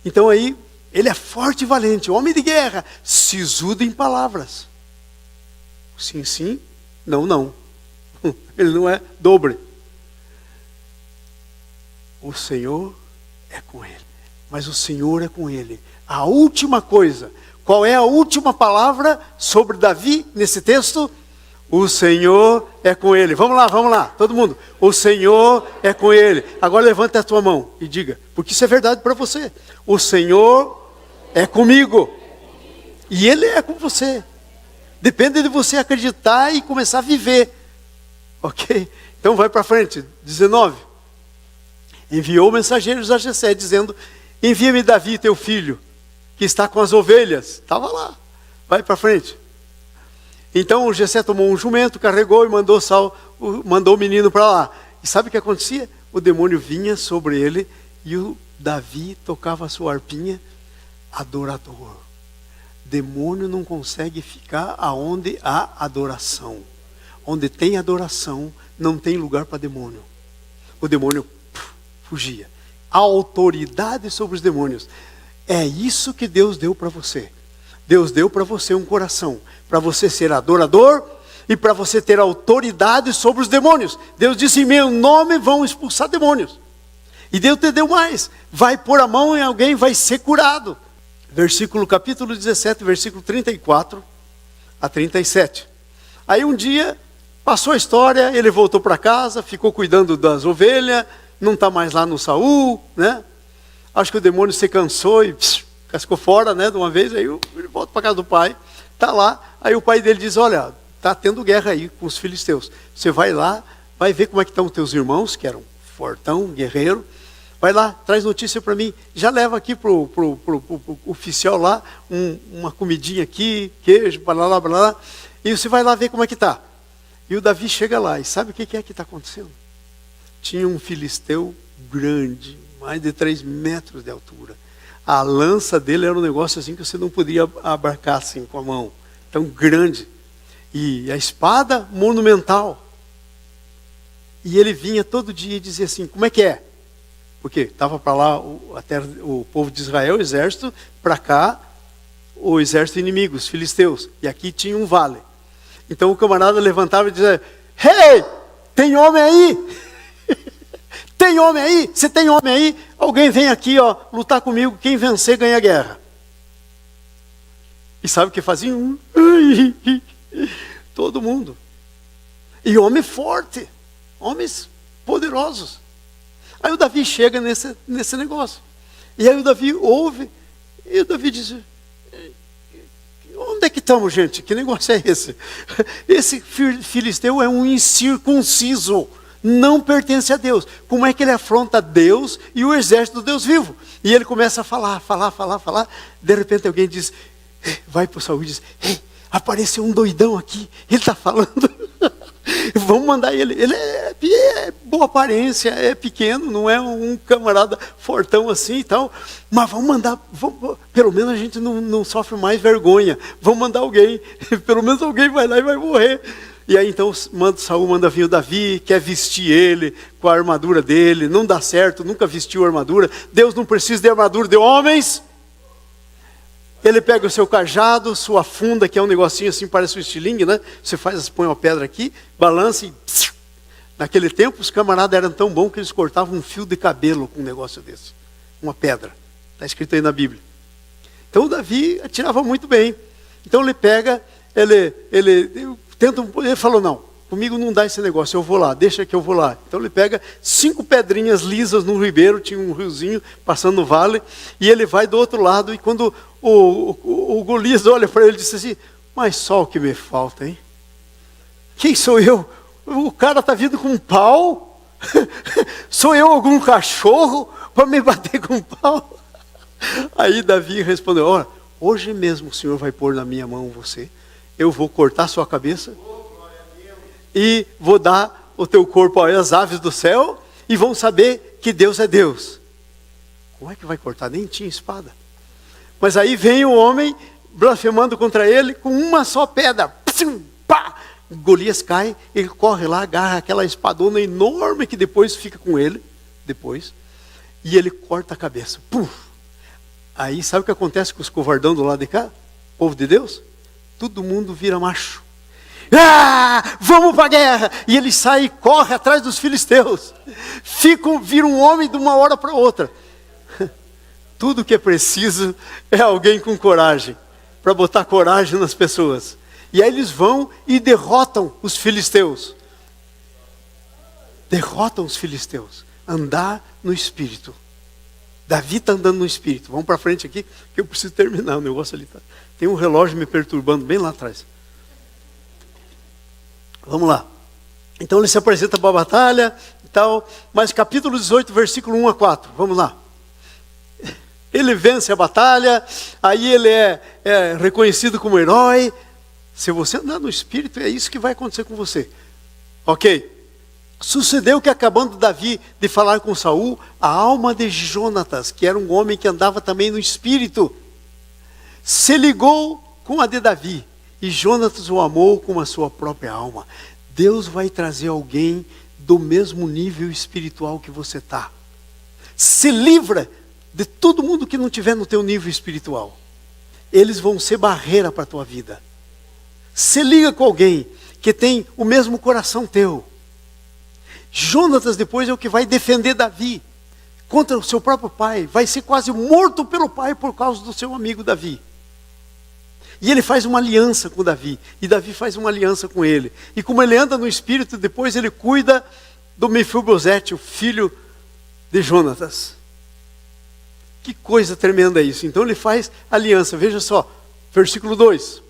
Então aí, ele é forte e valente, homem de guerra, sisudo em palavras. Sim, sim, não, não. Ele não é dobre. O Senhor é com ele. Mas o Senhor é com ele. A última coisa, qual é a última palavra sobre Davi nesse texto? O Senhor é com ele. Vamos lá, todo mundo. O Senhor é com ele. Agora levanta a tua mão e diga, porque isso é verdade para você. O Senhor é comigo. E ele é com você. Depende de você acreditar e começar a viver. Ok? Então vai para frente. 19. Enviou mensageiros a Jessé dizendo, envia-me Davi, teu filho, que está com as ovelhas. Estava lá. Vai para frente. Então o Jessé tomou um jumento, carregou e mandou o menino para lá. E sabe o que acontecia? O demônio vinha sobre ele e o Davi tocava a sua harpinha, adorador. Demônio não consegue ficar aonde há adoração. Onde tem adoração, não tem lugar para demônio. O demônio fugia. A autoridade sobre os demônios. É isso que Deus deu para você. Deus deu para você um coração, para você ser adorador e para você ter autoridade sobre os demônios. Deus disse: em meu nome vão expulsar demônios. E Deus te deu mais. Vai pôr a mão em alguém, vai ser curado. Capítulo 17, versículo 34 a 37. Aí um dia, passou a história, ele voltou para casa, ficou cuidando das ovelhas, não está mais lá no Saul, né? Acho que o demônio se cansou e cascou fora, né, de uma vez. Aí ele volta para casa do pai, está lá. Aí o pai dele diz: olha, está tendo guerra aí com os filisteus. Você vai lá, vai ver como é que estão os teus irmãos, que eram fortão, guerreiro. Vai lá, traz notícia para mim. Já leva aqui pro oficial lá uma comidinha aqui, queijo, blá, blá, blá. E você vai lá ver como é que está. E o Davi chega lá e sabe o que é que está acontecendo? Tinha um filisteu grande, mais de 3 metros de altura. A lança dele era um negócio assim que você não podia abarcar assim com a mão. Tão grande. E a espada monumental. E ele vinha todo dia e dizia assim: como é que é? Porque estava para lá o povo de Israel, o exército, para cá o exército inimigo, os filisteus. E aqui tinha um vale. Então o camarada levantava e dizia: hey, tem homem aí? Tem homem aí? Você tem homem aí? Alguém vem aqui, ó, lutar comigo, quem vencer ganha a guerra. E sabe o que faziam? Todo mundo. E homem forte, homens poderosos. Aí o Davi chega nesse negócio. E aí o Davi ouve, e o Davi diz: onde é que estamos, gente? Que negócio é esse? Esse filisteu é um incircunciso, não pertence a Deus. Como é que ele afronta Deus e o exército do Deus vivo? E ele começa a falar. De repente alguém diz, vai para o Saul e diz: apareceu um doidão aqui, ele está falando. Vamos mandar ele. Ele é boa aparência, é pequeno, não é um camarada fortão assim e tal. Mas vamos mandar, pelo menos a gente não sofre mais vergonha. Vamos mandar alguém, pelo menos alguém vai lá e vai morrer. E aí então Saul manda vir o Davi, quer vestir ele com a armadura dele. Não dá certo, nunca vestiu armadura. Deus não precisa de armadura de homens. Ele pega o seu cajado, sua funda, que é um negocinho assim, parece um estilingue, né? Você põe uma pedra aqui, balança e... Naquele tempo, os camaradas eram tão bons que eles cortavam um fio de cabelo com um negócio desse. Uma pedra. Está escrito aí na Bíblia. Então, o Davi atirava muito bem. Então, ele pega, ele falou: não, comigo não dá esse negócio, eu vou lá, deixa que eu vou lá. Então, ele pega 5 pedrinhas lisas no ribeiro, tinha um riozinho passando no vale, e ele vai do outro lado, e quando o Golias olha para ele e diz assim: mas só o que me falta, hein? Quem sou eu? O cara está vindo com um pau? Sou eu algum cachorro para me bater com um pau? Aí Davi respondeu: olha, hoje mesmo o Senhor vai pôr na minha mão você, eu vou cortar sua cabeça e vou dar o teu corpo às aves do céu e vão saber que Deus é Deus. Como é que vai cortar? Nem tinha espada. Mas aí vem o homem blasfemando contra ele com uma só pedra. Pá! Golias cai, ele corre lá, agarra aquela espadona enorme que depois fica com ele, e ele corta a cabeça. Puf! Aí sabe o que acontece com os covardão do lado de cá? Povo de Deus? Todo mundo vira macho. Vamos para a guerra! E ele sai e corre atrás dos filisteus. Vira um homem de uma hora para outra. Tudo que é preciso é alguém com coragem, para botar coragem nas pessoas. E aí eles vão e derrotam os filisteus. Derrotam os filisteus. Andar no Espírito. Davi está andando no Espírito. Vamos para frente aqui, que eu preciso terminar. O negócio ali tem um relógio me perturbando bem lá atrás. Vamos lá. Então ele se apresenta para a batalha e tal. Mas capítulo 18, versículo 1 a 4. Vamos lá. Ele vence a batalha. Aí ele é reconhecido como herói. Se você andar no Espírito, é isso que vai acontecer com você. Ok. Sucedeu que, acabando Davi de falar com Saul, a alma de Jonatas, que era um homem que andava também no Espírito, se ligou com a de Davi. E Jonatas o amou como a sua própria alma. Deus vai trazer alguém do mesmo nível espiritual que você está. Se livra de todo mundo que não estiver no teu nível espiritual. Eles vão ser barreira para a tua vida. Se liga com alguém que tem o mesmo coração teu. Jonatas depois é o que vai defender Davi contra o seu próprio pai. Vai ser quase morto pelo pai por causa do seu amigo Davi. E ele faz uma aliança com Davi. E Davi faz uma aliança com ele. E como ele anda no espírito, depois ele cuida do Mefibosete, o filho de Jonatas. Que coisa tremenda isso. Então ele faz aliança. Veja só, versículo 2.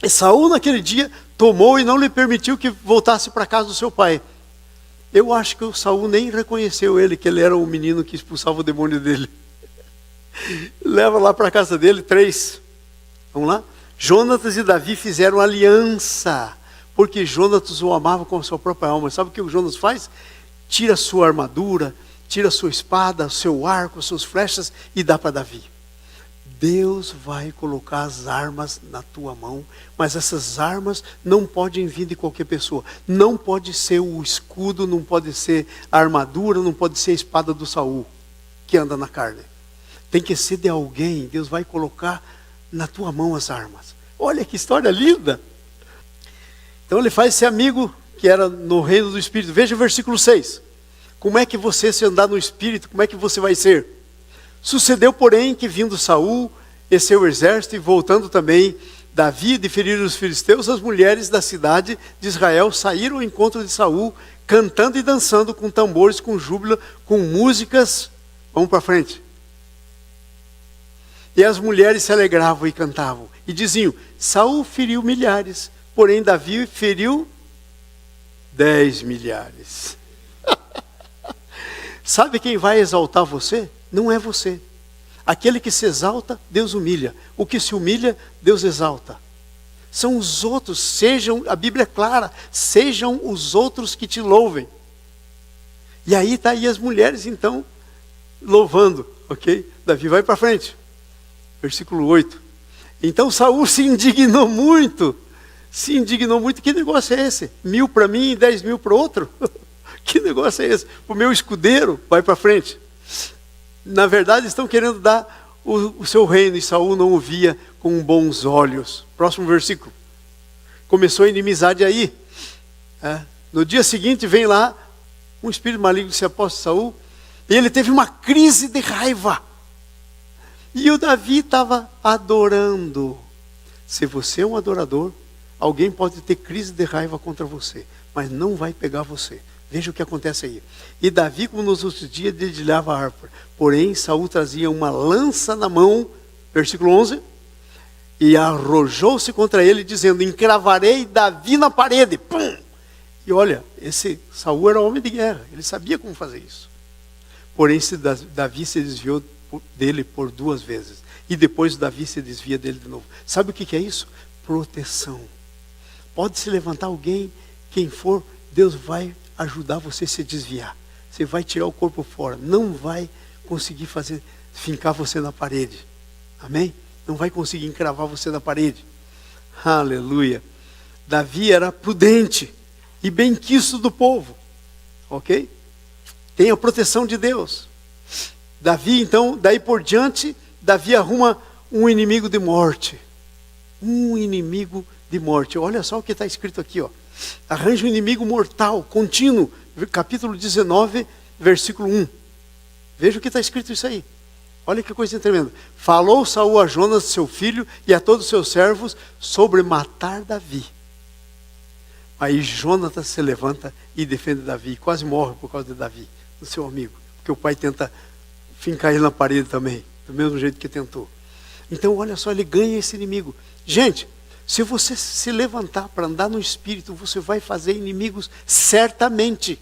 E Saul naquele dia tomou e não lhe permitiu que voltasse para a casa do seu pai. Eu acho que o Saul nem reconheceu ele, que ele era o menino que expulsava o demônio dele. Leva lá para a casa dele 3. Vamos lá? Jonatas e Davi fizeram aliança, porque Jonatas o amava com a sua própria alma. Sabe o que o Jonatas faz? Tira a sua armadura, tira a sua espada, o seu arco, as suas flechas e dá para Davi. Deus vai colocar as armas na tua mão, mas essas armas não podem vir de qualquer pessoa. Não pode ser o escudo, não pode ser a armadura, não pode ser a espada do Saul, que anda na carne. Tem que ser de alguém. Deus vai colocar na tua mão as armas. Olha que história linda. Então ele faz esse amigo que era no reino do Espírito. Veja o versículo 6. Como é que você, se andar no Espírito, como é que você vai ser? Sucedeu, porém, que vindo Saul e seu exército, e voltando também Davi de ferir os filisteus, as mulheres da cidade de Israel saíram ao encontro de Saul, cantando e dançando com tambores, com júbilo, com músicas. Vamos para frente. E as mulheres se alegravam e cantavam, e diziam: Saul feriu milhares, porém Davi feriu 10 milhares. Sabe quem vai exaltar você? Não é você. Aquele que se exalta, Deus humilha. O que se humilha, Deus exalta. São os outros, sejam, a Bíblia é clara, sejam os outros que te louvem. E aí está aí as mulheres então louvando, ok? Davi vai para frente. Versículo 8. Então Saul se indignou muito. Que negócio é esse? 1.000 para mim e 10.000 para o outro? Que negócio é esse? O meu escudeiro vai para frente. Na verdade estão querendo dar o seu reino, e Saul não o via com bons olhos. Próximo versículo. Começou a inimizade aí. No dia seguinte vem lá um espírito maligno que se aposta de Saul, e ele teve uma crise de raiva. E o Davi estava adorando. Se você é um adorador, alguém pode ter crise de raiva contra você, mas não vai pegar você. Veja o que acontece aí. E Davi, como nos outros dias, dedilhava a harpa. Porém, Saul trazia uma lança na mão, versículo 11, e arrojou-se contra ele, dizendo: encravarei Davi na parede. Pum! E olha, esse Saul era homem de guerra, ele sabia como fazer isso. Porém, Davi se desviou dele por 2 vezes. E depois Davi se desvia dele de novo. Sabe o que é isso? Proteção. Pode se levantar alguém, quem for, Deus vai ajudar você a se desviar. Você vai tirar o corpo fora. Não vai conseguir fincar você na parede. Amém? Não vai conseguir encravar você na parede. Aleluia. Davi era prudente e benquisto do povo. Ok? Tem a proteção de Deus. Davi, então, daí por diante, Davi arruma um inimigo de morte. Um inimigo de morte. Olha só o que está escrito aqui, ó. Arranja um inimigo mortal, contínuo. Capítulo 19, versículo 1. Veja o que está escrito isso aí. Olha que coisa tremenda. Falou Saul a Jonas, seu filho, e a todos os seus servos, sobre matar Davi. Aí Jonatas se levanta e defende Davi. E quase morre por causa de Davi, do seu amigo. Porque o pai tenta fincar ele na parede também, do mesmo jeito que tentou. Então olha só, ele ganha esse inimigo. Gente, se você se levantar para andar no Espírito, você vai fazer inimigos certamente.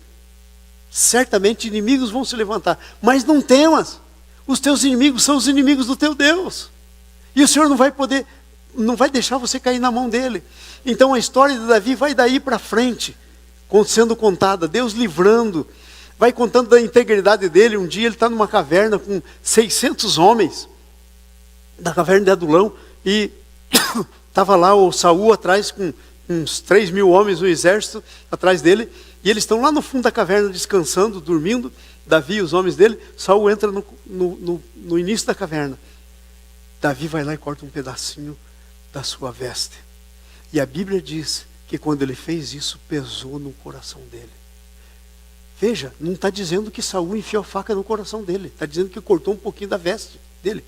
Certamente inimigos vão se levantar. Mas não temas. Os teus inimigos são os inimigos do teu Deus. E o Senhor não vai deixar você cair na mão dele. Então a história de Davi vai daí para frente, sendo contada, Deus livrando. Vai contando da integridade dele. Um dia ele está numa caverna com 600 homens, da caverna de Adulão, e estava lá o Saul atrás com uns 3.000 homens, um exército atrás dele, e eles estão lá no fundo da caverna descansando, dormindo. Davi e os homens dele, Saul entra no início da caverna. Davi vai lá e corta um pedacinho da sua veste. E a Bíblia diz que quando ele fez isso, pesou no coração dele. Veja, não está dizendo que Saul enfiou a faca no coração dele. Está dizendo que cortou um pouquinho da veste dele.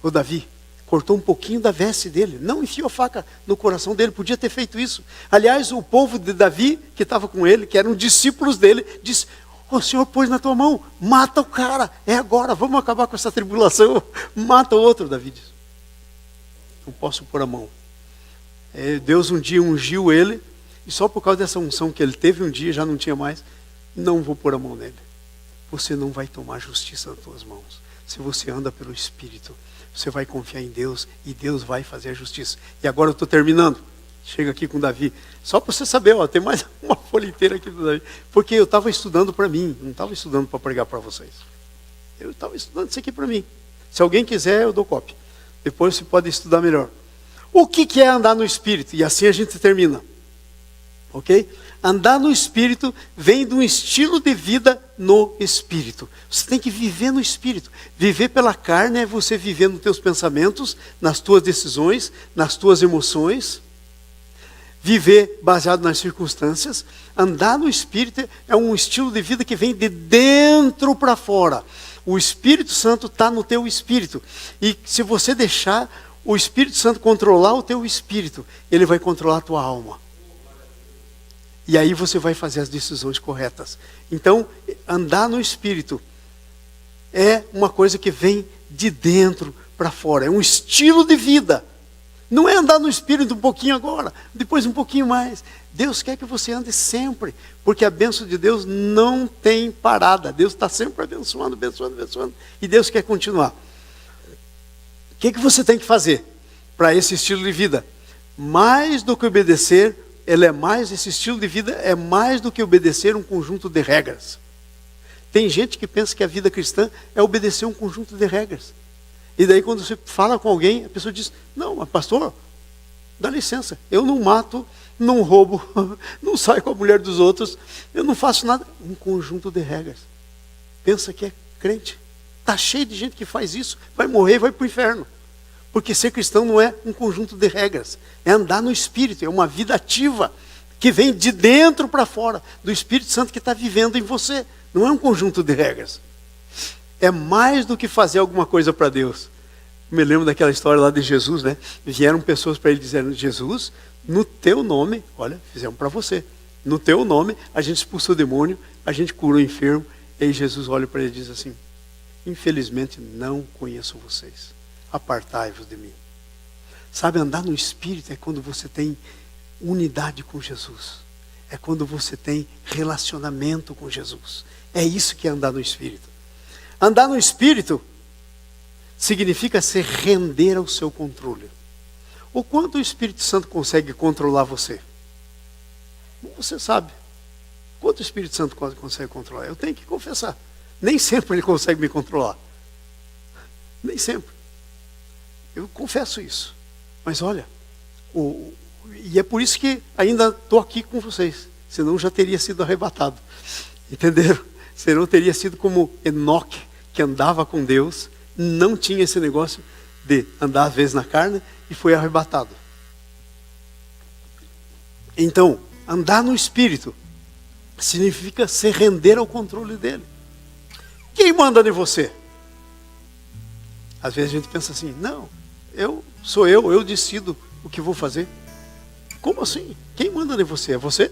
O Davi cortou um pouquinho da veste dele. Não enfiou a faca no coração dele. Podia ter feito isso. Aliás, o povo de Davi, que estava com ele, que eram discípulos dele, disse: o Senhor pôs na tua mão, mata o cara. É agora, vamos acabar com essa tribulação. Mata o outro, Davi disse. Não posso pôr a mão. Deus um dia ungiu ele, e só por causa dessa unção que ele teve um dia, já não tinha mais, não vou pôr a mão nele. Você não vai tomar justiça nas tuas mãos. Se você anda pelo Espírito, você vai confiar em Deus, e Deus vai fazer a justiça. E agora eu estou terminando. Chega aqui com Davi. Só para você saber, tem mais uma folha inteira aqui do Davi. Porque eu estava estudando para mim, não estava estudando para pregar para vocês. Eu estava estudando isso aqui para mim. Se alguém quiser, eu dou cópia. Depois você pode estudar melhor. O que é andar no Espírito? E assim a gente termina. Ok? Andar no Espírito vem de um estilo de vida no Espírito. Você tem que viver no Espírito. Viver pela carne é você viver nos teus pensamentos, nas tuas decisões, nas tuas emoções. Viver baseado nas circunstâncias. Andar no Espírito é um estilo de vida que vem de dentro para fora. O Espírito Santo está no teu espírito. E se você deixar o Espírito Santo controlar o teu espírito, ele vai controlar a tua alma. E aí você vai fazer as decisões corretas. Então, andar no Espírito é uma coisa que vem de dentro para fora. É um estilo de vida. Não é andar no Espírito um pouquinho agora, depois um pouquinho mais. Deus quer que você ande sempre, porque a bênção de Deus não tem parada. Deus está sempre abençoando, abençoando, abençoando. E Deus quer continuar. O que você tem que fazer para esse estilo de vida? Mais do que obedecer, esse estilo de vida é mais do que obedecer um conjunto de regras. Tem gente que pensa que a vida cristã é obedecer um conjunto de regras. E daí quando você fala com alguém, a pessoa diz: não, mas pastor, dá licença, eu não mato, não roubo, não saio com a mulher dos outros, eu não faço nada. Um conjunto de regras. Pensa que é crente. Está cheio de gente que faz isso, vai morrer e vai para o inferno. Porque ser cristão não é um conjunto de regras, é andar no Espírito, é uma vida ativa, que vem de dentro para fora, do Espírito Santo que está vivendo em você. Não é um conjunto de regras. É mais do que fazer alguma coisa para Deus. Me lembro daquela história lá de Jesus, né? Vieram pessoas para ele dizendo: Jesus, no teu nome, olha, fizemos para você. No teu nome, a gente expulsou o demônio, a gente curou o enfermo. E aí Jesus olha para ele e diz assim: infelizmente não conheço vocês. Apartai-vos de mim. Sabe, andar no Espírito é quando você tem unidade com Jesus. É quando você tem relacionamento com Jesus. É isso que é andar no Espírito. Andar no Espírito significa se render ao seu controle. O quanto o Espírito Santo consegue controlar você? Você sabe. Quanto o Espírito Santo consegue controlar? Eu tenho que confessar. Nem sempre ele consegue me controlar. Nem sempre. Eu confesso isso. Mas olha, e é por isso que ainda estou aqui com vocês. Senão já teria sido arrebatado. Entenderam? Senão teria sido como Enoque, que andava com Deus, não tinha esse negócio de andar às vezes na carne e foi arrebatado. Então, andar no Espírito significa se render ao controle dele. Quem manda em você? Às vezes a gente pensa assim: não, eu decido o que vou fazer. Como assim? Quem manda em você? É você?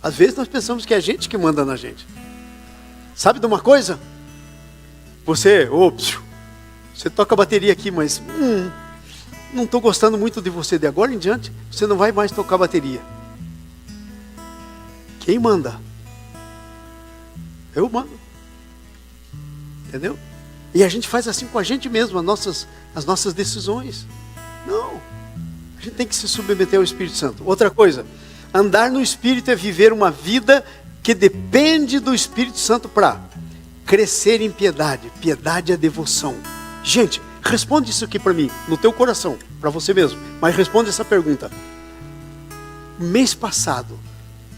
Às vezes nós pensamos que é a gente que manda na gente. Sabe de uma coisa? Você toca bateria aqui, mas não estou gostando muito de você. De agora em diante, você não vai mais tocar bateria. Quem manda? Eu mando. Entendeu? E a gente faz assim com a gente mesmo, as nossas decisões. Não. A gente tem que se submeter ao Espírito Santo. Outra coisa, andar no Espírito é viver uma vida que depende do Espírito Santo para crescer em piedade. Piedade é devoção. Gente, Responde isso aqui para mim, no teu coração, para você mesmo. Mas responde essa pergunta. Mês passado,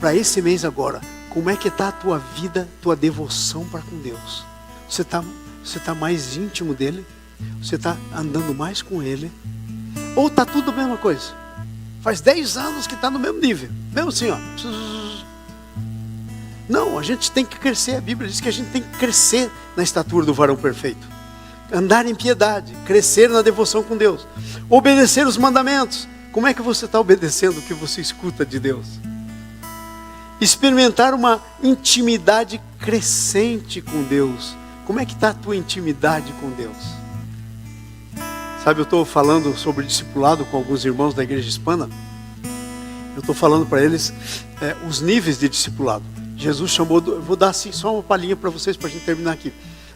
para esse mês agora, como é que está a tua vida, tua devoção para com Deus? Você tá mais íntimo dele? Você está andando mais com ele? Ou está tudo a mesma coisa? Faz 10 anos que está no mesmo nível. Mesmo assim, ó. Não, a gente tem que crescer. A Bíblia diz que a gente tem que crescer na estatura do varão perfeito. Andar em piedade, crescer na devoção com Deus. Obedecer os mandamentos. Como é que você está obedecendo o que você escuta de Deus? Experimentar uma intimidade crescente com Deus. Como é que está a tua intimidade com Deus? Sabe, eu estou falando sobre discipulado com alguns irmãos da igreja hispana. Eu estou falando para eles os níveis de discipulado. Jesus chamou, vou dar assim só uma palhinha para vocês para a gente terminar aqui.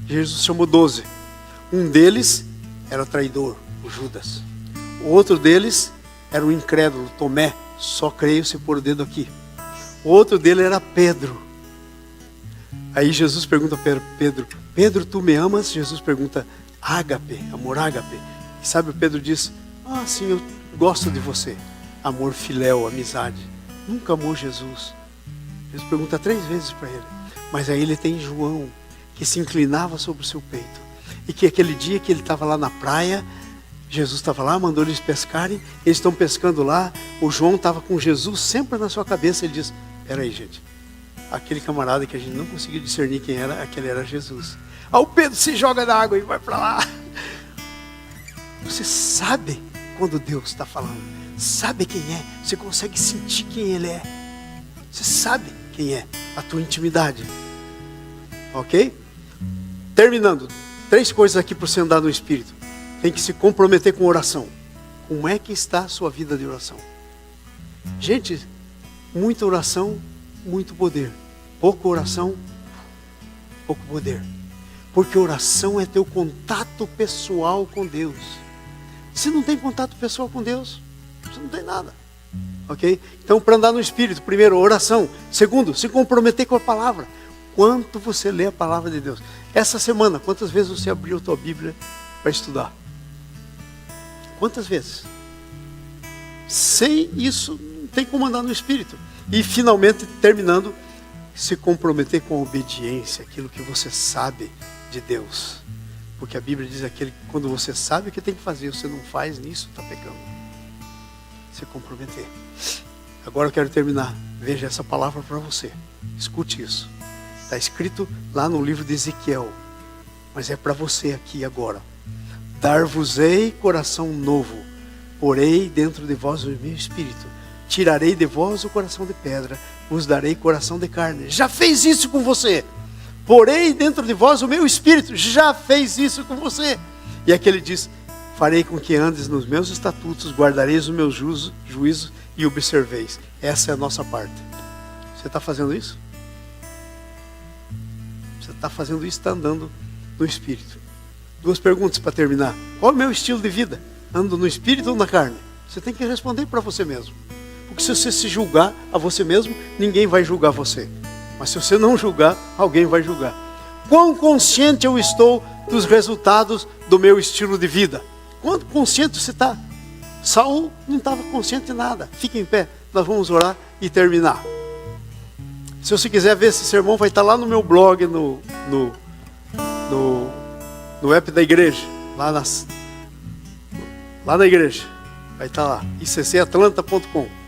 Jesus chamou 12. Um deles era o traidor, o Judas. O outro deles era o incrédulo, Tomé. Só creio se pôr o dedo aqui. O outro dele era Pedro. Aí Jesus pergunta para Pedro, Pedro, tu me amas? Jesus pergunta, ágape, amor ágape. E sabe, o Pedro diz, sim, eu gosto de você. Amor filéu, amizade. Nunca amou Jesus. Jesus pergunta 3 vezes para ele. Mas aí ele tem João, que se inclinava sobre o seu peito. E que aquele dia que ele estava lá na praia, Jesus estava lá, mandou eles pescarem. Eles estão pescando lá. O João estava com Jesus sempre na sua cabeça. Ele diz, peraí, gente. Aquele camarada que a gente não conseguiu discernir quem era, aquele era Jesus. O Pedro se joga na água e vai para lá. Você sabe quando Deus está falando. Sabe quem é. Você consegue sentir quem Ele é. Você sabe quem é. A tua intimidade. Ok? Terminando. 3 coisas aqui para você andar no Espírito. Tem que se comprometer com oração. Como é que está a sua vida de oração? Gente, muita oração, muito poder. Pouca oração, pouco poder. Porque oração é teu contato pessoal com Deus. Se não tem contato pessoal com Deus, você não tem nada. Ok? Então, para andar no Espírito, primeiro, oração. Segundo, se comprometer com a palavra. Quanto você lê a palavra de Deus? Essa semana, quantas vezes você abriu a tua Bíblia para estudar? Quantas vezes? Sem isso, não tem como andar no Espírito. E finalmente, terminando, se comprometer com a obediência, aquilo que você sabe de Deus. Porque a Bíblia diz que quando você sabe o que tem que fazer, você não faz, nisso está pecando. Se comprometer. Agora eu quero terminar. Veja essa palavra para você. Escute isso. Está escrito lá no livro de Ezequiel. Mas é para você aqui agora. Dar-vos-ei coração novo. Porei dentro de vós o meu espírito. Tirarei de vós o coração de pedra. Vos darei coração de carne. Já fez isso com você. Porei dentro de vós o meu espírito. Já fez isso com você. E aqui ele diz, farei com que andes nos meus estatutos, guardareis os meus juízos e observeis. Essa é a nossa parte. Você está fazendo isso? Você está fazendo isso, está andando no Espírito. 2 perguntas para terminar. Qual é o meu estilo de vida? Ando no Espírito ou na carne? Você tem que responder para você mesmo. Porque se você se julgar a você mesmo, ninguém vai julgar você. Mas se você não julgar, alguém vai julgar. Quão consciente eu estou dos resultados do meu estilo de vida? Quanto consciente você está? Saul não estava consciente de nada. Fique em pé, nós vamos orar e terminar. Se você quiser ver esse sermão, vai estar lá no meu blog, no app da igreja. Lá na igreja. Vai estar lá, iccatlanta.com.